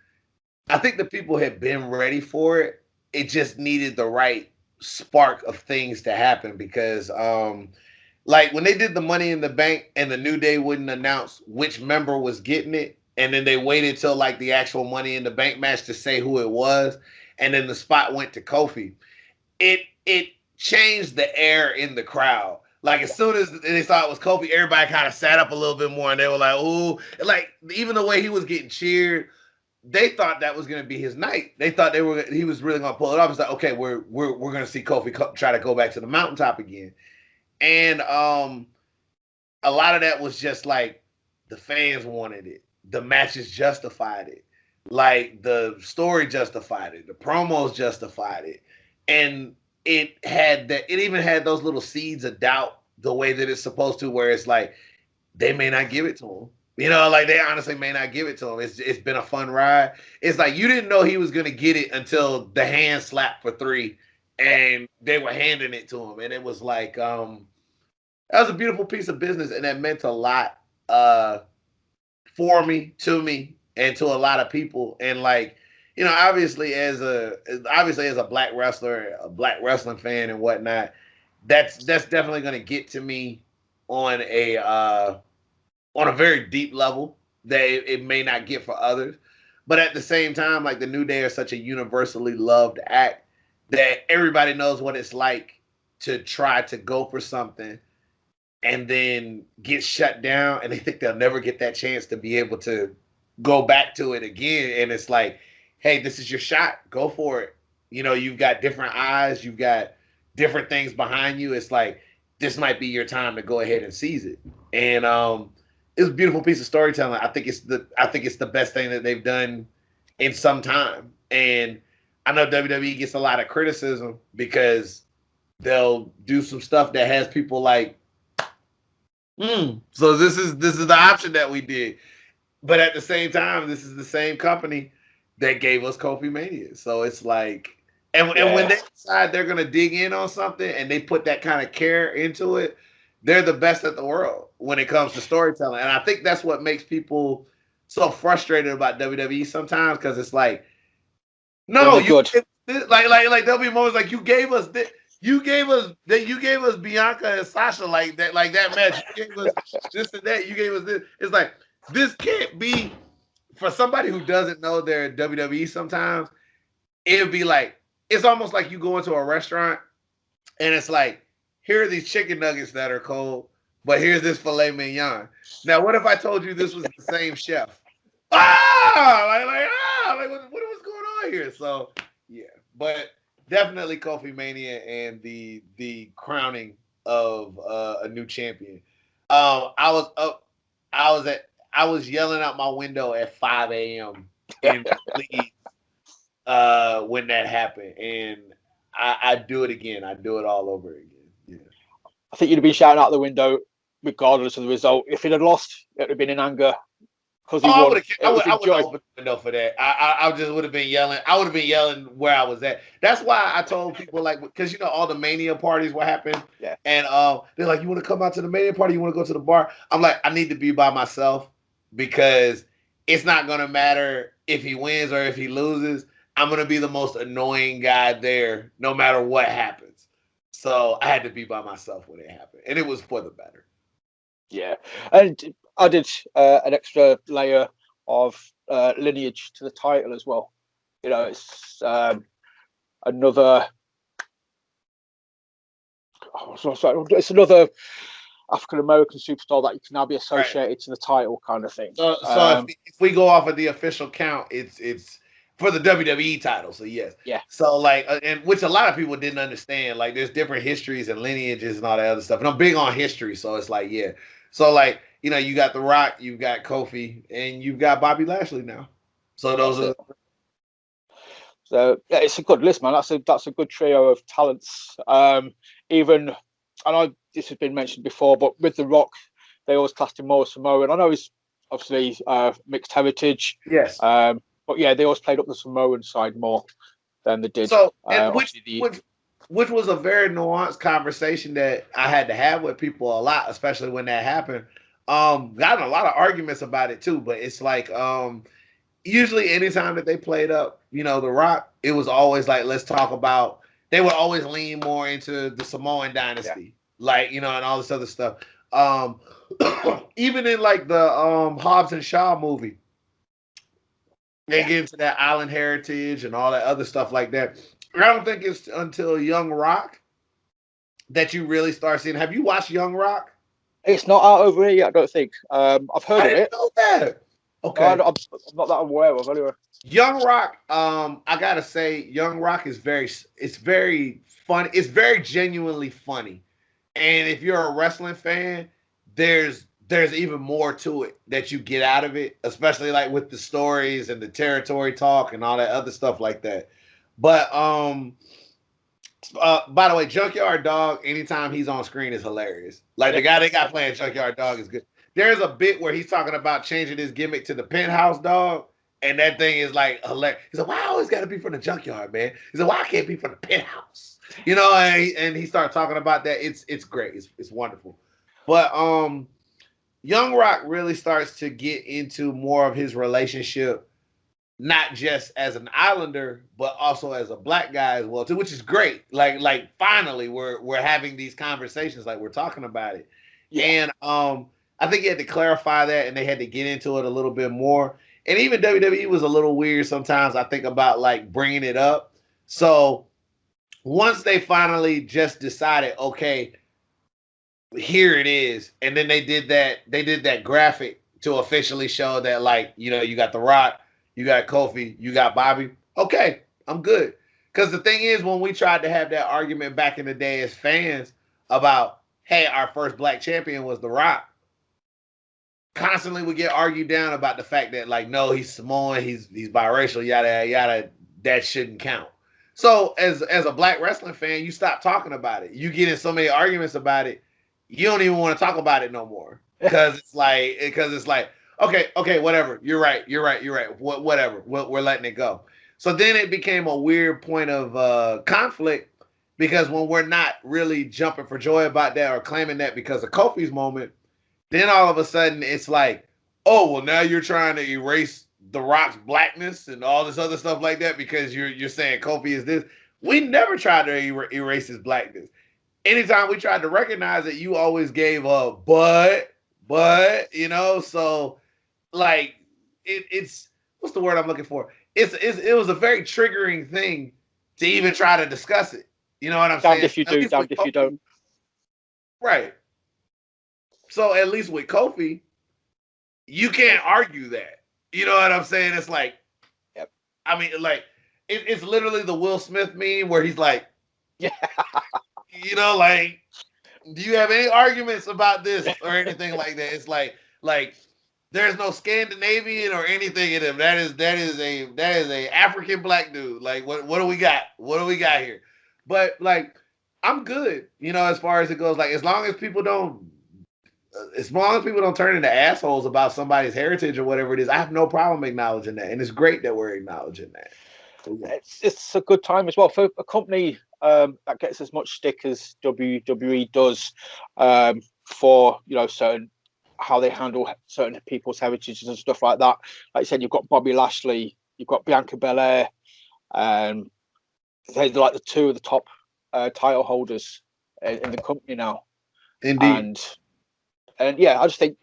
I think the people had been ready for it. It just needed the right spark of things to happen because like when they did the Money in the Bank and the New Day wouldn't announce which member was getting it, and then they waited till like the actual Money in the Bank match to say who it was, and then the spot went to Kofi. It changed the air in the crowd. Like as soon as they saw it was Kofi, everybody kind of sat up a little bit more, and they were like, "Ooh!" Like even the way he was getting cheered, they thought that was going to be his night. They thought he was really going to pull it off. It's like, okay, we're going to see Kofi try to go back to the mountaintop again, and a lot of that was just like the fans wanted it, the matches justified it, like the story justified it, the promos justified it, and it even had those little seeds of doubt the way that it's supposed to, where it's like they may not give it to him. Like they honestly may not give it to him. It's been a fun ride. It's like you didn't know he was going to get it until the hand slapped for 3 and they were handing it to him. And it was like, that was a beautiful piece of business. And that meant a lot for me, to me, and to a lot of people. And like, obviously as a black wrestler, a black wrestling fan and whatnot, that's definitely going to get to me on a very deep level that it may not get for others. But at the same time, like the New Day are such a universally loved act that everybody knows what it's like to try to go for something and then get shut down, and they think they'll never get that chance to be able to go back to it again. And it's like, hey, this is your shot. Go for it. You've got different eyes. You've got different things behind you. It's like, this might be your time to go ahead and seize it. And it's a beautiful piece of storytelling. I think it's the best thing that they've done in some time. And I know WWE gets a lot of criticism because they'll do some stuff that has people like, so this is the option that we did. But at the same time, this is the same company that gave us Kofi Mania. So it's like, and when they decide they're gonna dig in on something and they put that kind of care into it, they're the best at the world when it comes to storytelling. And I think that's what makes people so frustrated about WWE sometimes, because it's like, no, you good. like there'll be moments like you gave us this. You gave us Bianca and Sasha like that match. You gave us this and that. You gave us this. It's like, this can't be, for somebody who doesn't know their WWE sometimes, it would be like, it's almost like you go into a restaurant and it's like, here are these chicken nuggets that are cold, but here's this filet mignon. Now, what if I told you this was the same chef? What was going on here? So yeah, but definitely Kofi Mania and the crowning of a new champion. I was up. I was yelling out my window at 5 a.m. in Leeds when that happened, and I do it again. I do it all over again. Yeah. I think you'd have been shouting out the window regardless of the result. If he'd have lost, it would have been in anger. Because he won. I would have opened the window for that. I just would have been yelling. I would have been yelling where I was at. That's why I told people, like, because all the Mania parties will happen. Yeah. And they're like, you want to come out to the Mania party? You want to go to the bar? I'm like, I need to be by myself, because it's not gonna matter if he wins or if he loses. I'm gonna be the most annoying guy there, no matter what happens. So I had to be by myself when it happened, and it was for the better. Yeah, and I did an extra layer of lineage to the title as well. It's another. It's another African American superstar that you can now be associated to the title, kind of thing. So if we go off of the official count, it's for the WWE title. So yes, yeah. So like, and which a lot of people didn't understand. Like, there's different histories and lineages and all that other stuff. And I'm big on history, so it's like, yeah. So like, you got The Rock, you've got Kofi, and you've got Bobby Lashley now. So those are. So yeah, it's a good list, man. That's a good trio of talents. Even, I know this has been mentioned before, but with The Rock, they always classed him more as Samoan. I know he's obviously mixed heritage. Yes. But yeah, they always played up the Samoan side more than they did. So, which was a very nuanced conversation that I had to have with people a lot, especially when that happened. Got in a lot of arguments about it too, but it's like, usually anytime that they played up, The Rock, it was always like, let's talk about, they would always lean more into the Samoan dynasty, like, and all this other stuff. Even in like the Hobbs and Shaw movie, they get into that island heritage and all that other stuff like that. I don't think it's until Young Rock that you really start seeing. Have you watched Young Rock? It's not out over here yet, I don't think. I've heard of it. Know that. Okay. I'm not that aware of anyway. Young Rock, I gotta say, Young Rock is very funny. It's very genuinely funny. And if you're a wrestling fan, there's even more to it that you get out of it, especially like with the stories and the territory talk and all that other stuff like that. But by the way, Junkyard Dog, anytime he's on screen, is hilarious. Like, the guy they got playing Junkyard Dog is good. There's a bit where he's talking about changing his gimmick to the Penthouse Dog, and that thing is like hilarious. He's like, why I always got to be from the Junkyard, man? He's like, why I can't be from the Penthouse? And he started talking about that. It's great. It's wonderful. But Young Rock really starts to get into more of his relationship, not just as an Islander, but also as a black guy as well too, which is great. Like finally we're having these conversations, like we're talking about it. Yeah. And I think he had to clarify that, and they had to get into it a little bit more. And even WWE was a little weird sometimes, I think, about like bringing it up. So once they finally just decided, okay, here it is, and then they did that graphic to officially show that, like, you got The Rock, you got Kofi, you got Bobby. Okay, I'm good. Because the thing is, when we tried to have that argument back in the day as fans about, hey, our first black champion was The Rock, constantly would get argued down about the fact that like, no, he's Samoan, he's biracial, yada yada. That shouldn't count. So as a black wrestling fan, you stop talking about it. You get in so many arguments about it, you don't even want to talk about it no more because it's like okay, whatever. You're right. Whatever. We're letting it go. So then it became a weird point of conflict because when we're not really jumping for joy about that or claiming that because of Kofi's moment, then all of a sudden it's like, oh well, now you're trying to erase The Rock's blackness and all this other stuff like that because you're saying Kofi is this. We never tried to erase his blackness. Anytime we tried to recognize it, you always gave a but so like it's what's the word I'm looking for? It was a very triggering thing to even try to discuss it. You know what I'm saying? Damned if you do, damned if you don't. Right. So at least with Kofi, you can't argue that. You know what I'm saying? It's like, yep. I mean, like, it's literally the Will Smith meme where he's like, yeah, like, do you have any arguments about this or anything like that? It's like there's no Scandinavian or anything in him. That is a African black dude. Like, what do we got? What do we got here? But like, I'm good, as far as it goes. Like, as long as people don't turn into assholes about somebody's heritage or whatever it is, I have no problem acknowledging that, and it's great that we're acknowledging that. It's a good time as well for a company that gets as much stick as WWE does for certain how they handle certain people's heritages and stuff like that. Like you said, you've got Bobby Lashley, you've got Bianca Belair, and they're like the two of the top title holders in the company now. Indeed. And yeah, I just think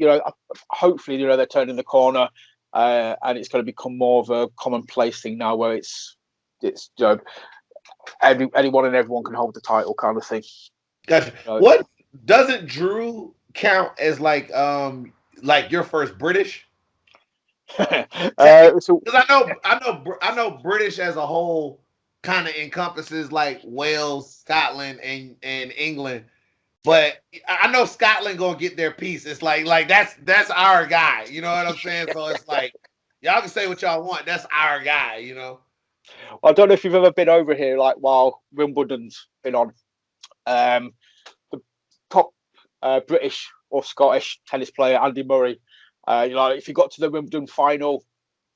hopefully they're turning the corner, and it's going to become more of a commonplace thing now, where it's anyone and everyone can hold the title kind of thing. Gotcha. What doesn't Drew count as like your first British? Because I know British as a whole kind of encompasses like Wales, Scotland, and England. But I know Scotland gonna get their piece. It's like that's our guy. You know what I'm saying? So it's like y'all can say what y'all want. That's our guy. Well, I don't know if you've ever been over here like while Wimbledon's been on. The top British or Scottish tennis player Andy Murray. If he got to the Wimbledon final,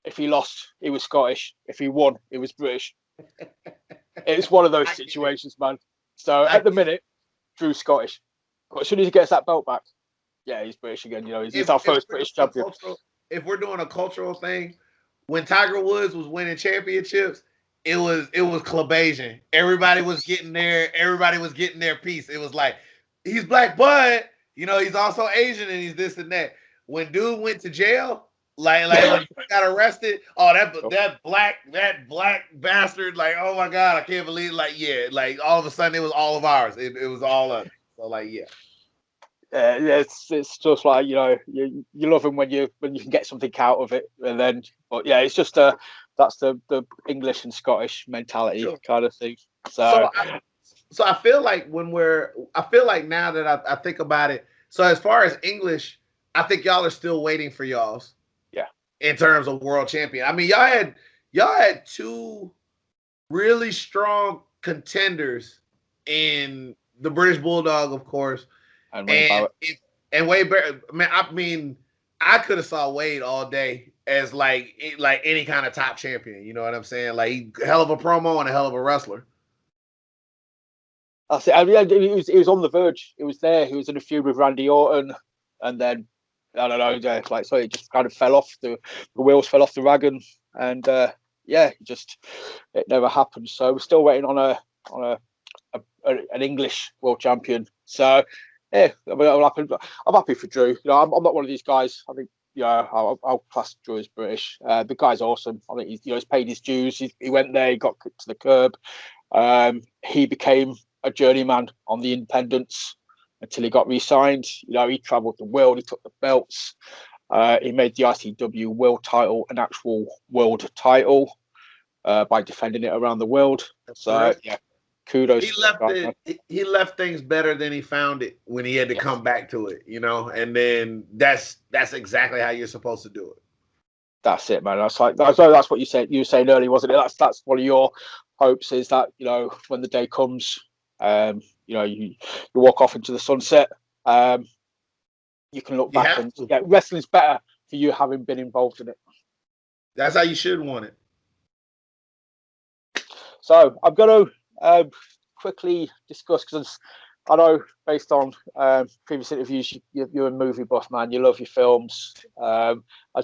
if he lost, he was Scottish. If he won, he was British. It's one of those situations, man. So at the minute, Drew's Scottish, but as soon as he gets that belt back, yeah, he's British again. He's our first British champion. If we're doing a cultural thing, when Tiger Woods was winning championships, it was club Asian. Everybody was getting their piece. It was like he's black, but he's also Asian and he's this and that. When dude went to jail, like when he got arrested, that black bastard, like, oh my God, I can't believe it. Like all of a sudden it was all of ours. It was all of it. So like it's just like you love him when you can get something out of it, and then but yeah, it's just that's the English and Scottish mentality kind of thing. So I feel like now that I think about it, so as far as English, I think y'all are still waiting for y'all's. Yeah. In terms of world champion. I mean, y'all had two really strong contenders in the British Bulldog, of course. And Wade Barrett. Man, I mean, I could have saw Wade all day as like any kind of top champion. You know what I'm saying? Like, hell of a promo and a hell of a wrestler. That's it. I mean, he was on the verge. He was there. He was in a feud with Randy Orton, and then I don't know. So it just kind of fell off. The wheels fell off the wagon, and it never happened. So we're still waiting on an English world champion. So yeah, I'm happy for Drew. I'm not one of these guys. I think I'll class Drew as British. The guy's awesome. I think he's paid his dues. He went there. He got kicked to the curb. He became a journeyman on the independents until he got re-signed. He travelled the world. He took the belts. He made the ICW world title an actual world title by defending it around the world. So yeah, kudos. He left it. He left things better than he found it when he had to come back to it, and then that's exactly how you're supposed to do it. That's it, man. That's what you said. You were saying earlier, wasn't it? That's one of your hopes, is that when the day comes, you walk off into the sunset. You can look back and wrestling's better for you having been involved in it. That's how you should want it. So I'm going to quickly discuss, because I know based on previous interviews, you're a movie buff, man. You love your films. I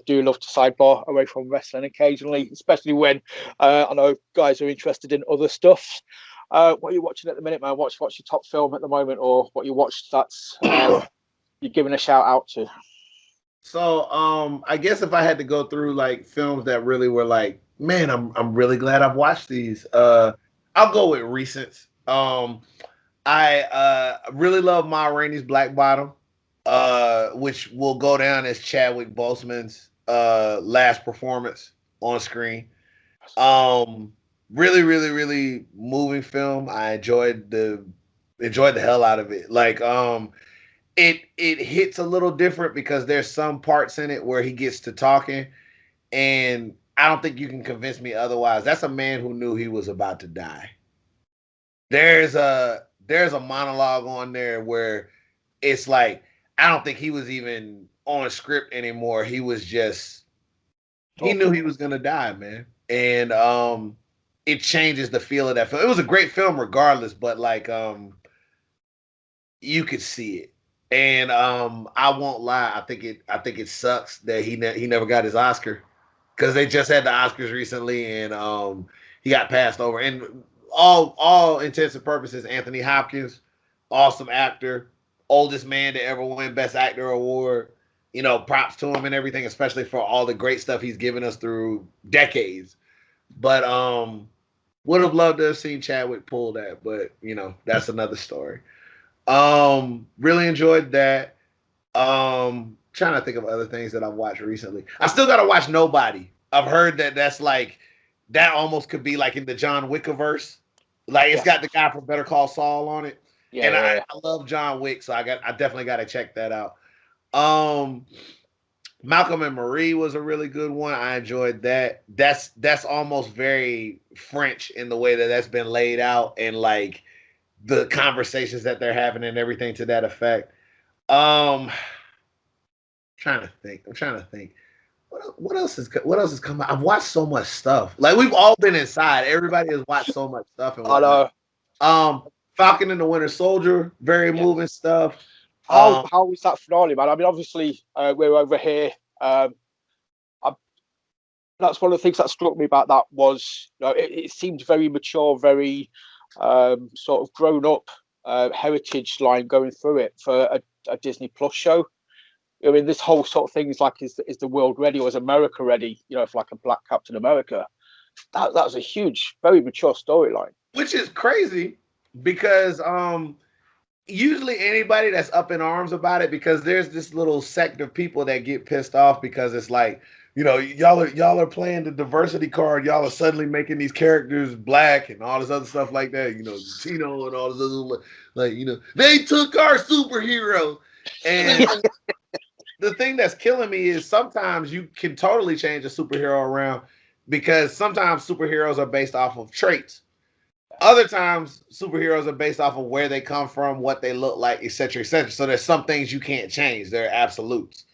do love to sidebar away from wrestling occasionally, especially when I know guys are interested in other stuff. What are you watching at the minute, man? What's your top film at the moment, or what you watched that's you're giving a shout out to? So I guess if I had to go through like films that really were like, man, I'm really glad I've watched these. I'll go with recent. I really love Ma Rainey's Black Bottom, which will go down as Chadwick Boseman's last performance on screen. Really, really, really moving film. I enjoyed the hell out of it. Like it hits a little different because there's some parts in it where he gets to talking, and I don't think you can convince me otherwise. That's a man who knew he was about to die. There's a monologue on there where it's like, I don't think he was even on script anymore. He was just, he knew he was gonna die, man. And it changes the feel of that film. It was a great film regardless, but like you could see it. And I won't lie, I think it sucks that he never got his Oscar, because they just had the Oscars recently, and he got passed over. And all intents and purposes, Anthony Hopkins, awesome actor, oldest man to ever win Best Actor award. Props to him and everything, especially for all the great stuff he's given us through decades. But would have loved to have seen Chadwick pull that, but that's another story. Really enjoyed that. Trying to think of other things that I've watched recently. I still gotta watch Nobody. I've heard that's like, that almost could be like in the John Wickiverse. Like it's got the guy from Better Call Saul on it. I love John Wick, so I definitely gotta check that out. Malcolm and Marie was a really good one. I enjoyed that. That's almost very French in the way that's been laid out, and like the conversations that they're having and everything to that effect. I'm trying to think. What else is coming? I've watched so much stuff. Like, we've all been inside. Everybody has watched so much stuff and whatnot. Falcon and the Winter Soldier, very moving stuff. How was that finale, man? I mean, obviously we're over here. That's one of the things that struck me about that was, it seemed very mature, very sort of grown up heritage line going through it for a Disney Plus show. I mean, this whole sort of thing is like, is the world ready, or is America ready? For like a Black Captain America. That was a huge, very mature storyline. Which is crazy, because usually anybody that's up in arms about it, because there's this little sect of people that get pissed off because it's like, y'all are playing the diversity card. Y'all are suddenly making these characters black and all this other stuff like that. Latino and all this other, like, they took our superhero. And the thing that's killing me is sometimes you can totally change a superhero around, because sometimes superheroes are based off of traits. Other times superheroes are based off of where they come from, what they look like, etc., etc. So there's some things you can't change. They're absolutes.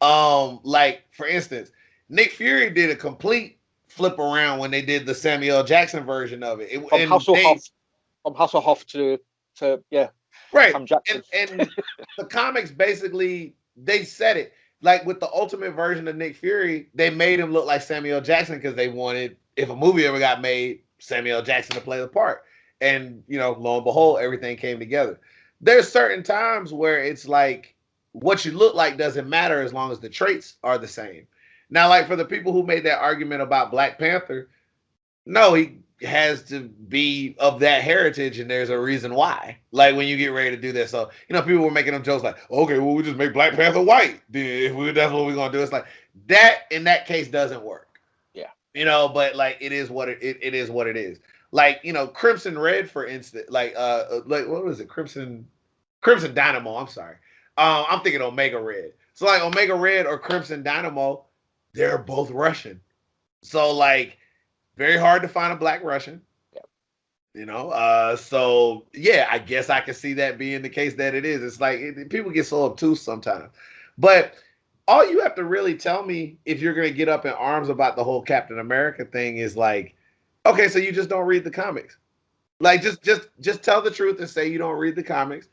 Like, for instance, Nick Fury did a complete flip around when they did the Samuel Jackson version of it. From Hasselhoff to right. Sam Jackson. And the comics basically, they said it. Like, with the ultimate version of Nick Fury, they made him look like Samuel Jackson because they wanted, if a movie ever got made, Samuel Jackson to play the part. And, lo and behold, everything came together. There's certain times where it's like, what you look like doesn't matter as long as the traits are the same. Now, like, for the people who made that argument about Black Panther, no, he has to be of that heritage, and there's a reason why. Like, when you get ready to do this, so people were making them jokes like, okay, well, we just make Black Panther white. That's what we're gonna do. It's like, that in that case doesn't work. Yeah. But like, it is what it is. Like, you know, Crimson Red, for instance, like what was it? Crimson Dynamo. I'm sorry. I'm thinking Omega Red. So like Omega Red or Crimson Dynamo, they're both Russian. So like very hard to find a black Russian. You know, so yeah, I guess I can see that being the case that it is. It's like people get so obtuse sometimes, but all you have to really tell me if you're going to get up in arms about the whole Captain America thing is like, okay, so you just don't read the comics. Like just tell the truth and say you don't read the comics,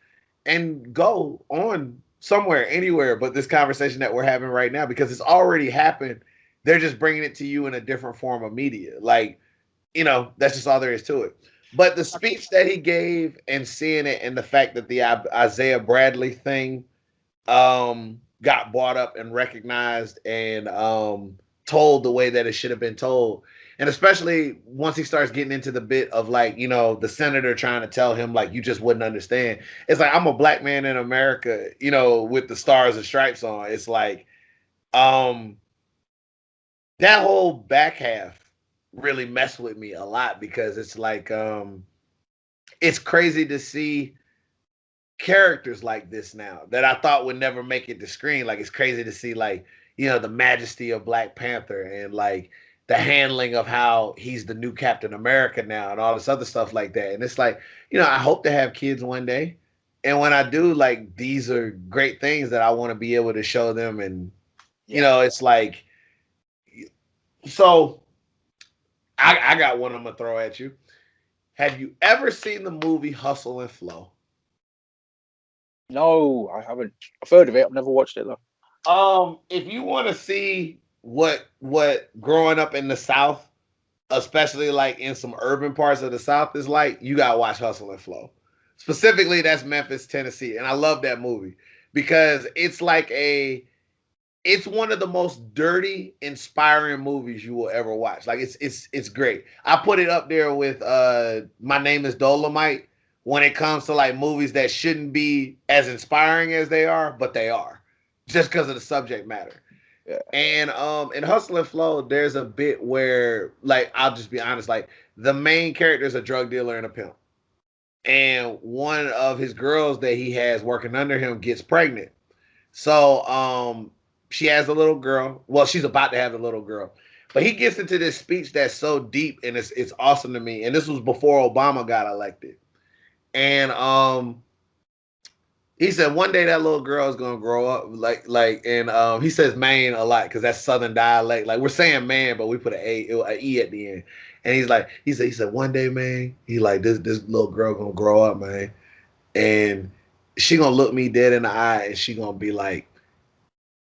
and go on somewhere, anywhere, but this conversation that we're having right now, because it's already happened. They're just bringing it to you in a different form of media. Like, you know, that's just all there is to it. But the speech that he gave and seeing it, and the fact that the Isaiah Bradley thing got brought up and recognized and told the way that it should have been told. And especially once he starts getting into the bit of like, you know, the senator trying to tell him like, you just wouldn't understand. It's like, I'm a black man in America, you know, with the stars and stripes on. It's like, that whole back half really messed with me a lot, because it's like, it's crazy to see characters like this now that I thought would never make it to screen. Like, it's crazy to see, like, you know, the majesty of Black Panther and like the handling of how he's the new Captain America now and all this other stuff like that. And it's like, you know, I hope to have kids one day. And when I do, like, these are great things that I want to be able to show them. And, you know, it's like, so I got one I'm going to throw at you. Have you ever seen the movie Hustle and Flow? No, I haven't. I've heard of it. I've never watched it though. If you want to see what growing up in the South, especially like in some urban parts of the South, is like, you gotta watch Hustle and Flow. Specifically, that's Memphis, Tennessee, and I love that movie because it's like it's one of the most dirty, inspiring movies you will ever watch. Like, it's great. I put it up there with My Name is Dolomite when it comes to like movies that shouldn't be as inspiring as they are, but they are, just because of the subject matter. Yeah. And in Hustle and Flow, there's a bit where, like, I'll just be honest, like, the main character is a drug dealer and a pimp. And one of his girls that he has working under him gets pregnant. So she has a little girl. Well, she's about to have a little girl. But he gets into this speech that's so deep, and it's awesome to me. And this was before Obama got elected. And he said one day that little girl is gonna grow up and he says man a lot because that's Southern dialect. Like, we're saying man, but we put an E at the end. And he said one day, man, he like, this little girl gonna grow up, man, and she gonna look me dead in the eye and she gonna be like,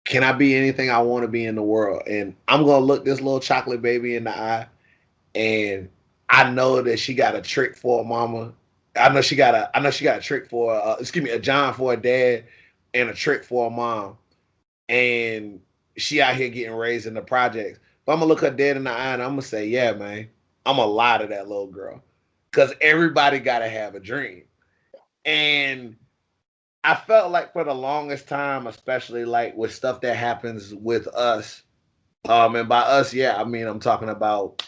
can I be anything I want to be in the world? And I'm gonna look this little chocolate baby in the eye, and I know that she got a trick for a mama. I know she got a trick for a John for a dad and a trick for a mom. And she out here getting raised in the projects. But I'm gonna look her dead in the eye and I'm gonna say, yeah, man, I'm gonna lie to that little girl. Cause everybody gotta have a dream. And I felt like for the longest time, especially like with stuff that happens with us, and by us, yeah, I mean I'm talking about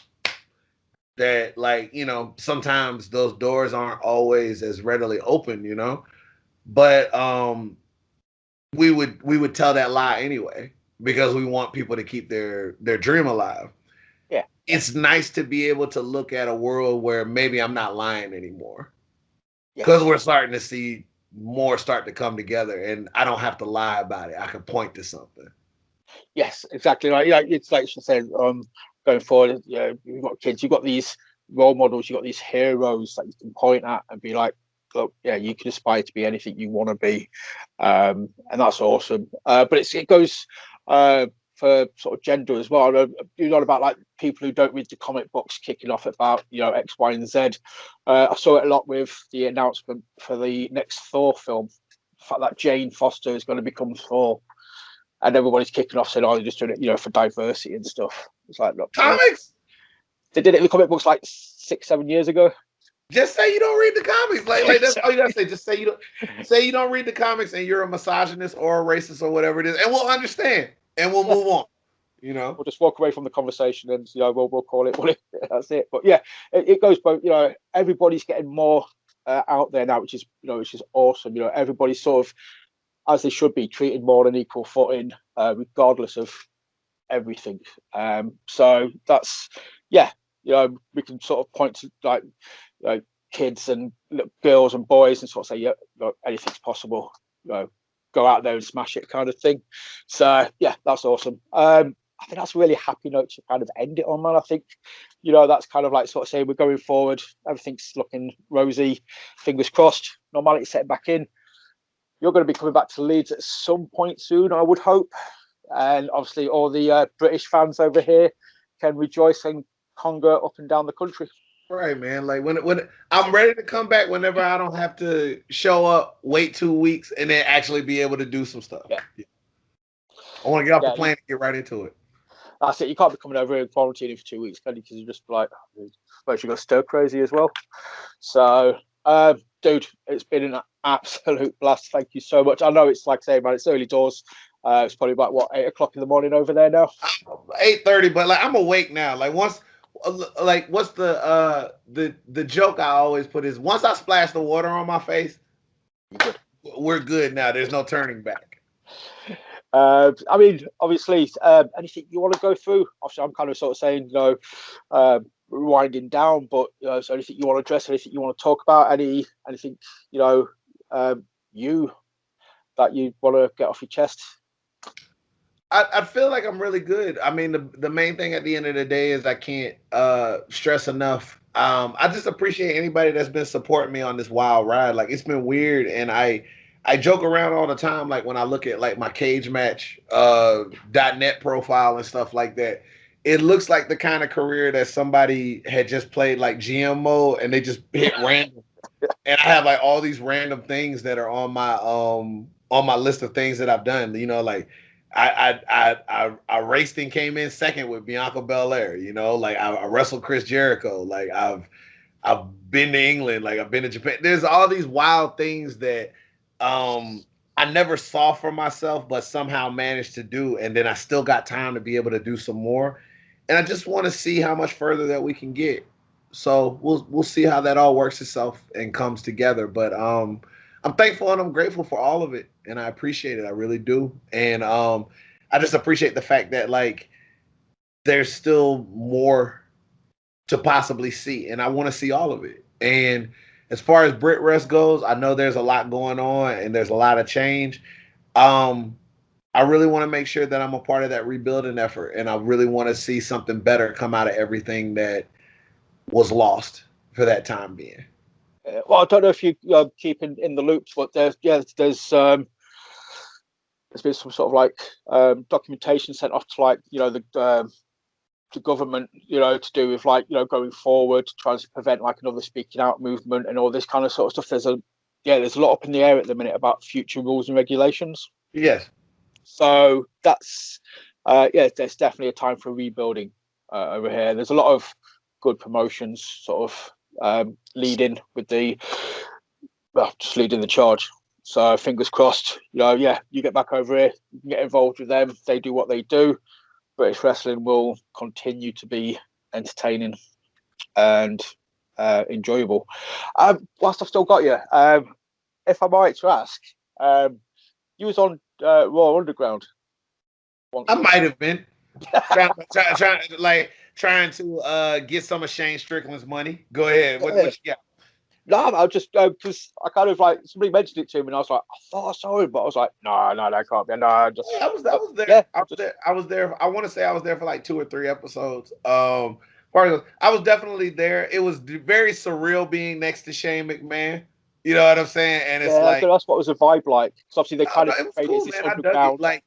that, like, you know, sometimes those doors aren't always as readily open, you know, but we would tell that lie anyway because we want people to keep their dream alive. Yeah, it's nice to be able to look at a world where maybe I'm not lying anymore, because we're starting to see more start to come together, and I don't have to lie about it. I can point to something. Yes, exactly. Like, yeah, it's like she said, going forward, yeah, you've got kids, you've got these role models, you've got these heroes that you can point at and be like, look, yeah, you can aspire to be anything you want to be. And that's awesome. But it goes for sort of gender as well. You're not about like people who don't read the comic books kicking off about, you know, X, Y, and Z. I saw it a lot with the announcement for the next Thor film, the fact that Jane Foster is going to become Thor. And everybody's kicking off saying, "Oh, they're just doing it, you know, for diversity and stuff." It's like, look, comics. They did it in the comic books like 6-7 years ago. Just say you don't read the comics. Like that's all you gotta say. Just say you don't read the comics and you're a misogynist or a racist or whatever it is, and we'll understand and we'll move on. You know, we'll just walk away from the conversation and we'll call it what it. That's it. But yeah, it goes both. Everybody's getting more out there now, which is awesome. Everybody's sort of, as they should be, treated more on equal footing, regardless of everything. So that's we can sort of point to like kids and girls and boys and sort of say, yeah, anything's possible. Go out there and smash it, kind of thing. So yeah, that's awesome. I think that's a really happy note to kind of end it on, man. I think, that's kind of like sort of saying we're going forward. Everything's looking rosy. Fingers crossed. Normality setting back in. You're going to be coming back to Leeds at some point soon, I would hope. And obviously all the British fans over here can rejoice and conga up and down the country. Right, man. Like when I'm ready to come back whenever I don't have to show up, wait 2 weeks, and then actually be able to do some stuff. Yeah. I want to get off the plane and get right into it. That's it. You can't be coming over here and quarantining for 2 weeks, can you? Because you're just like, suppose you got stir crazy as well. So, dude, it's been an absolute blast. Thank you so much. I know it's like I say, man, it's early doors. It's probably about 8 o'clock in the morning over there now. 8:30, but like I'm awake now. Like what's the joke I always put is once I splash the water on my face, we're good now. There's no turning back. I mean, obviously, anything you want to go through? Obviously, I'm kind of sort of saying, winding down, but so anything you want to address, anything you want to talk about, anything that you want to get off your chest? I feel like I'm really good. I mean, the main thing at the end of the day is I can't stress enough. I just appreciate anybody that's been supporting me on this wild ride. Like it's been weird, and I joke around all the time. Like when I look at like my cage match .net profile and stuff like that, it looks like the kind of career that somebody had just played like GM mode and they just hit random. And I have like all these random things that are on my list of things that I've done. Like I raced and came in second with Bianca Belair. Like I wrestled Chris Jericho. Like I've been to England. Like I've been to Japan. There's all these wild things that I never saw for myself, but somehow managed to do. And then I still got time to be able to do some more. And I just want to see how much further that we can get. So we'll see how that all works itself and comes together. But I'm thankful and I'm grateful for all of it, and I appreciate it. I really do. And I just appreciate the fact that like there's still more to possibly see, and I want to see all of it. And as far as Brit Rest goes, I know there's a lot going on and there's a lot of change. I really want to make sure that I'm a part of that rebuilding effort, and I really want to see something better come out of everything that was lost for that time being. Well, I don't know if you keep in the loops, but there's been some sort of like documentation sent off to like the government to do with like going forward, trying to prevent like another speaking out movement and all this kind of sort of stuff. There's a lot up in the air at the minute about future rules and regulations. Yes. So that's there's definitely a time for rebuilding over here. There's a lot of good promotions sort of leading with just leading the charge. So fingers crossed, you get back over here, you can get involved with them. They do what they do. British wrestling will continue to be entertaining and enjoyable. Whilst I've still got you, if I'm right to ask, you was on Raw Underground once. I might have been trying to get some of Shane Strickland's money. Go ahead. What you got? No, I just because I kind of like somebody mentioned it to me, and I was like, I thought I saw him, but I was like, no, that can't be. No, I was there. Yeah, I was there. I want to say I was there for like 2 or 3 episodes. I was definitely there. It was very surreal being next to Shane McMahon. You know what I'm saying? And it's like that's what was the vibe like. Because obviously they kind of made it this underground. Like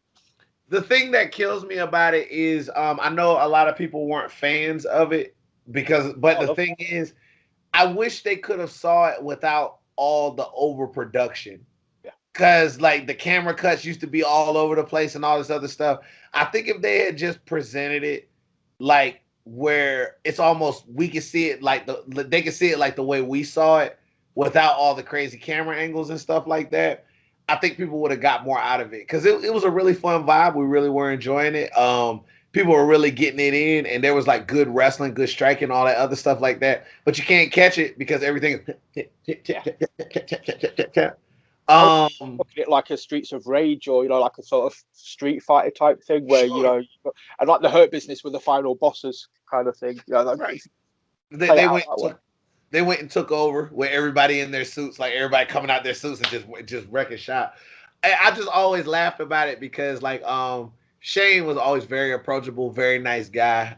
the thing that kills me about it is I know a lot of people weren't fans of it but the thing is, I wish they could have saw it without all the overproduction. Yeah. Because like the camera cuts used to be all over the place and all this other stuff. I think if they had just presented it like where it's almost we can see it like they can see it like the way we saw it without all the crazy camera angles and stuff like that, I think people would have got more out of it. Because it was a really fun vibe. We really were enjoying it. people were really getting it in, and there was like good wrestling, good striking, all that other stuff like that. But you can't catch it because everything. Look at it like a Streets of Rage, or like a sort of Street Fighter type thing, where and like the Hurt Business with the final bosses kind of thing. Right. They went and took over with everybody in their suits, like everybody coming out their suits and just wrecking shop. I just always laughed about it because like Shane was always very approachable, very nice guy,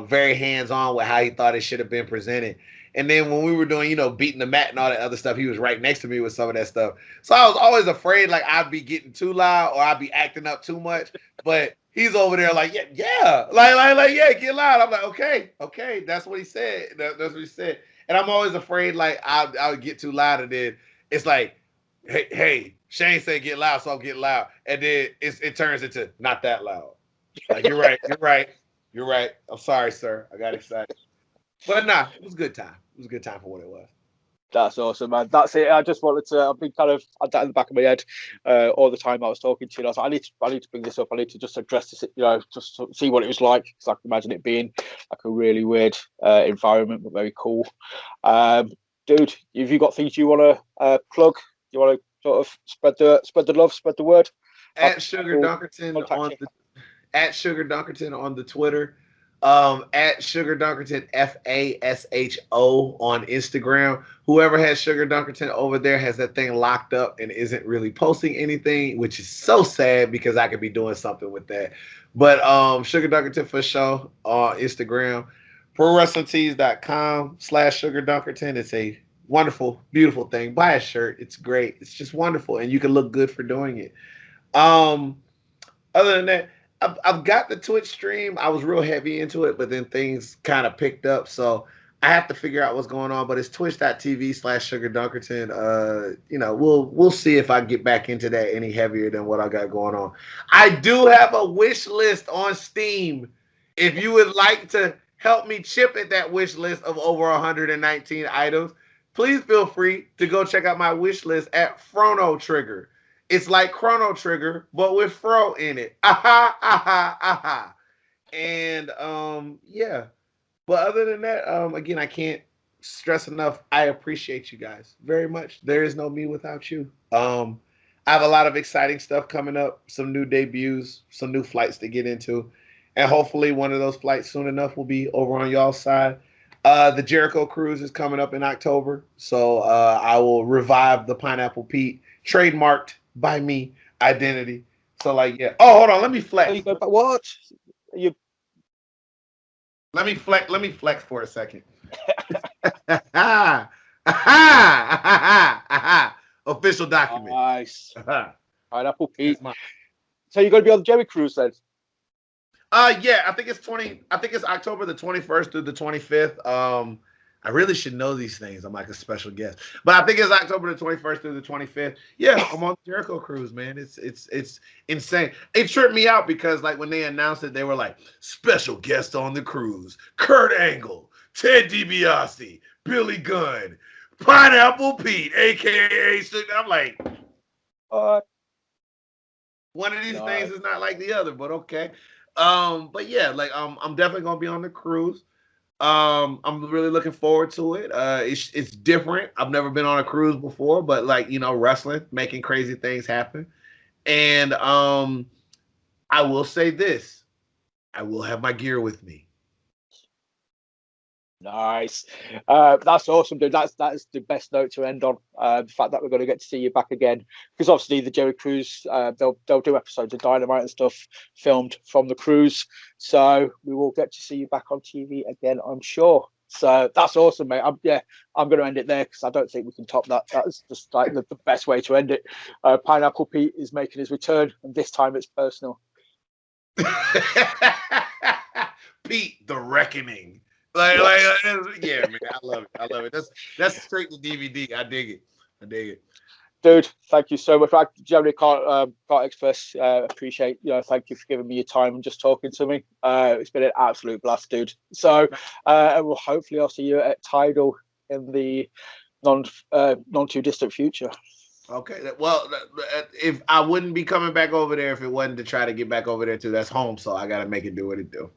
very hands on with how he thought it should have been presented. And then when we were doing, beating the mat and all that other stuff, he was right next to me with some of that stuff. So I was always afraid like I'd be getting too loud or I'd be acting up too much. But he's over there like, yeah, like yeah, get loud. I'm like, okay, that's what he said. That's what he said. And I'm always afraid like I would get too loud, and then it's like, hey, Shane said get loud, so I'll get loud, and then it turns into not that loud. Like you're right. I'm sorry, sir. I got excited, but nah, it was a good time. It was a good time for what it was. That's awesome, man. That's it. I just wanted to. I've been kind of had that in the back of my head all the time I was talking to you. I was like, I need to bring this up. I need to just address this. Just to see what it was like, because I can imagine it being like a really weird environment, but very cool. Dude, have you got things you want to plug? You want to sort of spread the love, spread the word? At Sugar Dunkerton on the Twitter. At Sugar Dunkerton FASHO on Instagram. Whoever has Sugar Dunkerton over there has that thing locked up and isn't really posting anything, which is so sad because I could be doing something with that. But Sugar Dunkerton for sure on Instagram. ProWrestlingTees.com/Sugar Dunkerton. It's a wonderful, beautiful thing. Buy a shirt. It's great. It's just wonderful, and you can look good for doing it. Other than that, I've got the Twitch stream. I was real heavy into it, but then things kind of picked up. So I have to figure out what's going on. But it's twitch.tv/Sugar Dunkerton. We'll see if I get back into that any heavier than what I got going on. I do have a wish list on Steam. If you would like to help me chip at that wish list of over 119 items, please feel free to go check out my wish list at Frono Trigger. It's like Chrono Trigger, but with Fro in it. Aha, aha, aha. And yeah. But other than that, again, I can't stress enough. I appreciate you guys very much. There is no me without you. I have a lot of exciting stuff coming up, some new debuts, some new flights to get into. And hopefully one of those flights soon enough will be over on y'all's side. The Jericho Cruise is coming up in October. So I will revive the Pineapple Pete trademarked by me identity. So like, yeah. Oh, hold on. Let me flex. What? Let me flex for a second. Official document. Nice. Pineapple Pete. So you're going to be on the Jerry Cruise then? Yeah, I think it's October the 21st through the 25th. I really should know these things. I'm like a special guest. But I think it's October the 21st through the 25th. Yeah, I'm on the Jericho Cruise, man. It's insane. It tripped me out because like when they announced it, they were like, special guest on the cruise, Kurt Angle, Ted DiBiase, Billy Gunn, Pineapple Pete, aka I'm like, one of these things is not like the other, but okay. But yeah, like I'm definitely gonna be on the cruise. I'm really looking forward to it. It's different. I've never been on a cruise before, but like wrestling, making crazy things happen. And I will say this: I will have my gear with me. Nice. That's awesome, dude. That is the best note to end on. The fact that we're going to get to see you back again, because obviously the Jerry Cruise, they'll do episodes of Dynamite and stuff filmed from the cruise, so we will get to see you back on TV again, I'm sure. So that's awesome, mate. I'm going to end it there because I don't think we can top that. That's just like the best way to end it. Pineapple Pete is making his return, and this time it's personal. Pete, the Reckoning. Yeah, man, I love it. That's straight to DVD. I dig it. Dude, thank you so much. I generally can't express appreciate. Thank you for giving me your time and just talking to me. It's been an absolute blast, dude. So, well, hopefully I'll see you at Tidal in the non too distant future. Okay. Well, if I wouldn't be coming back over there if it wasn't to try to get back over there too. That's home, so I gotta make it do what it do.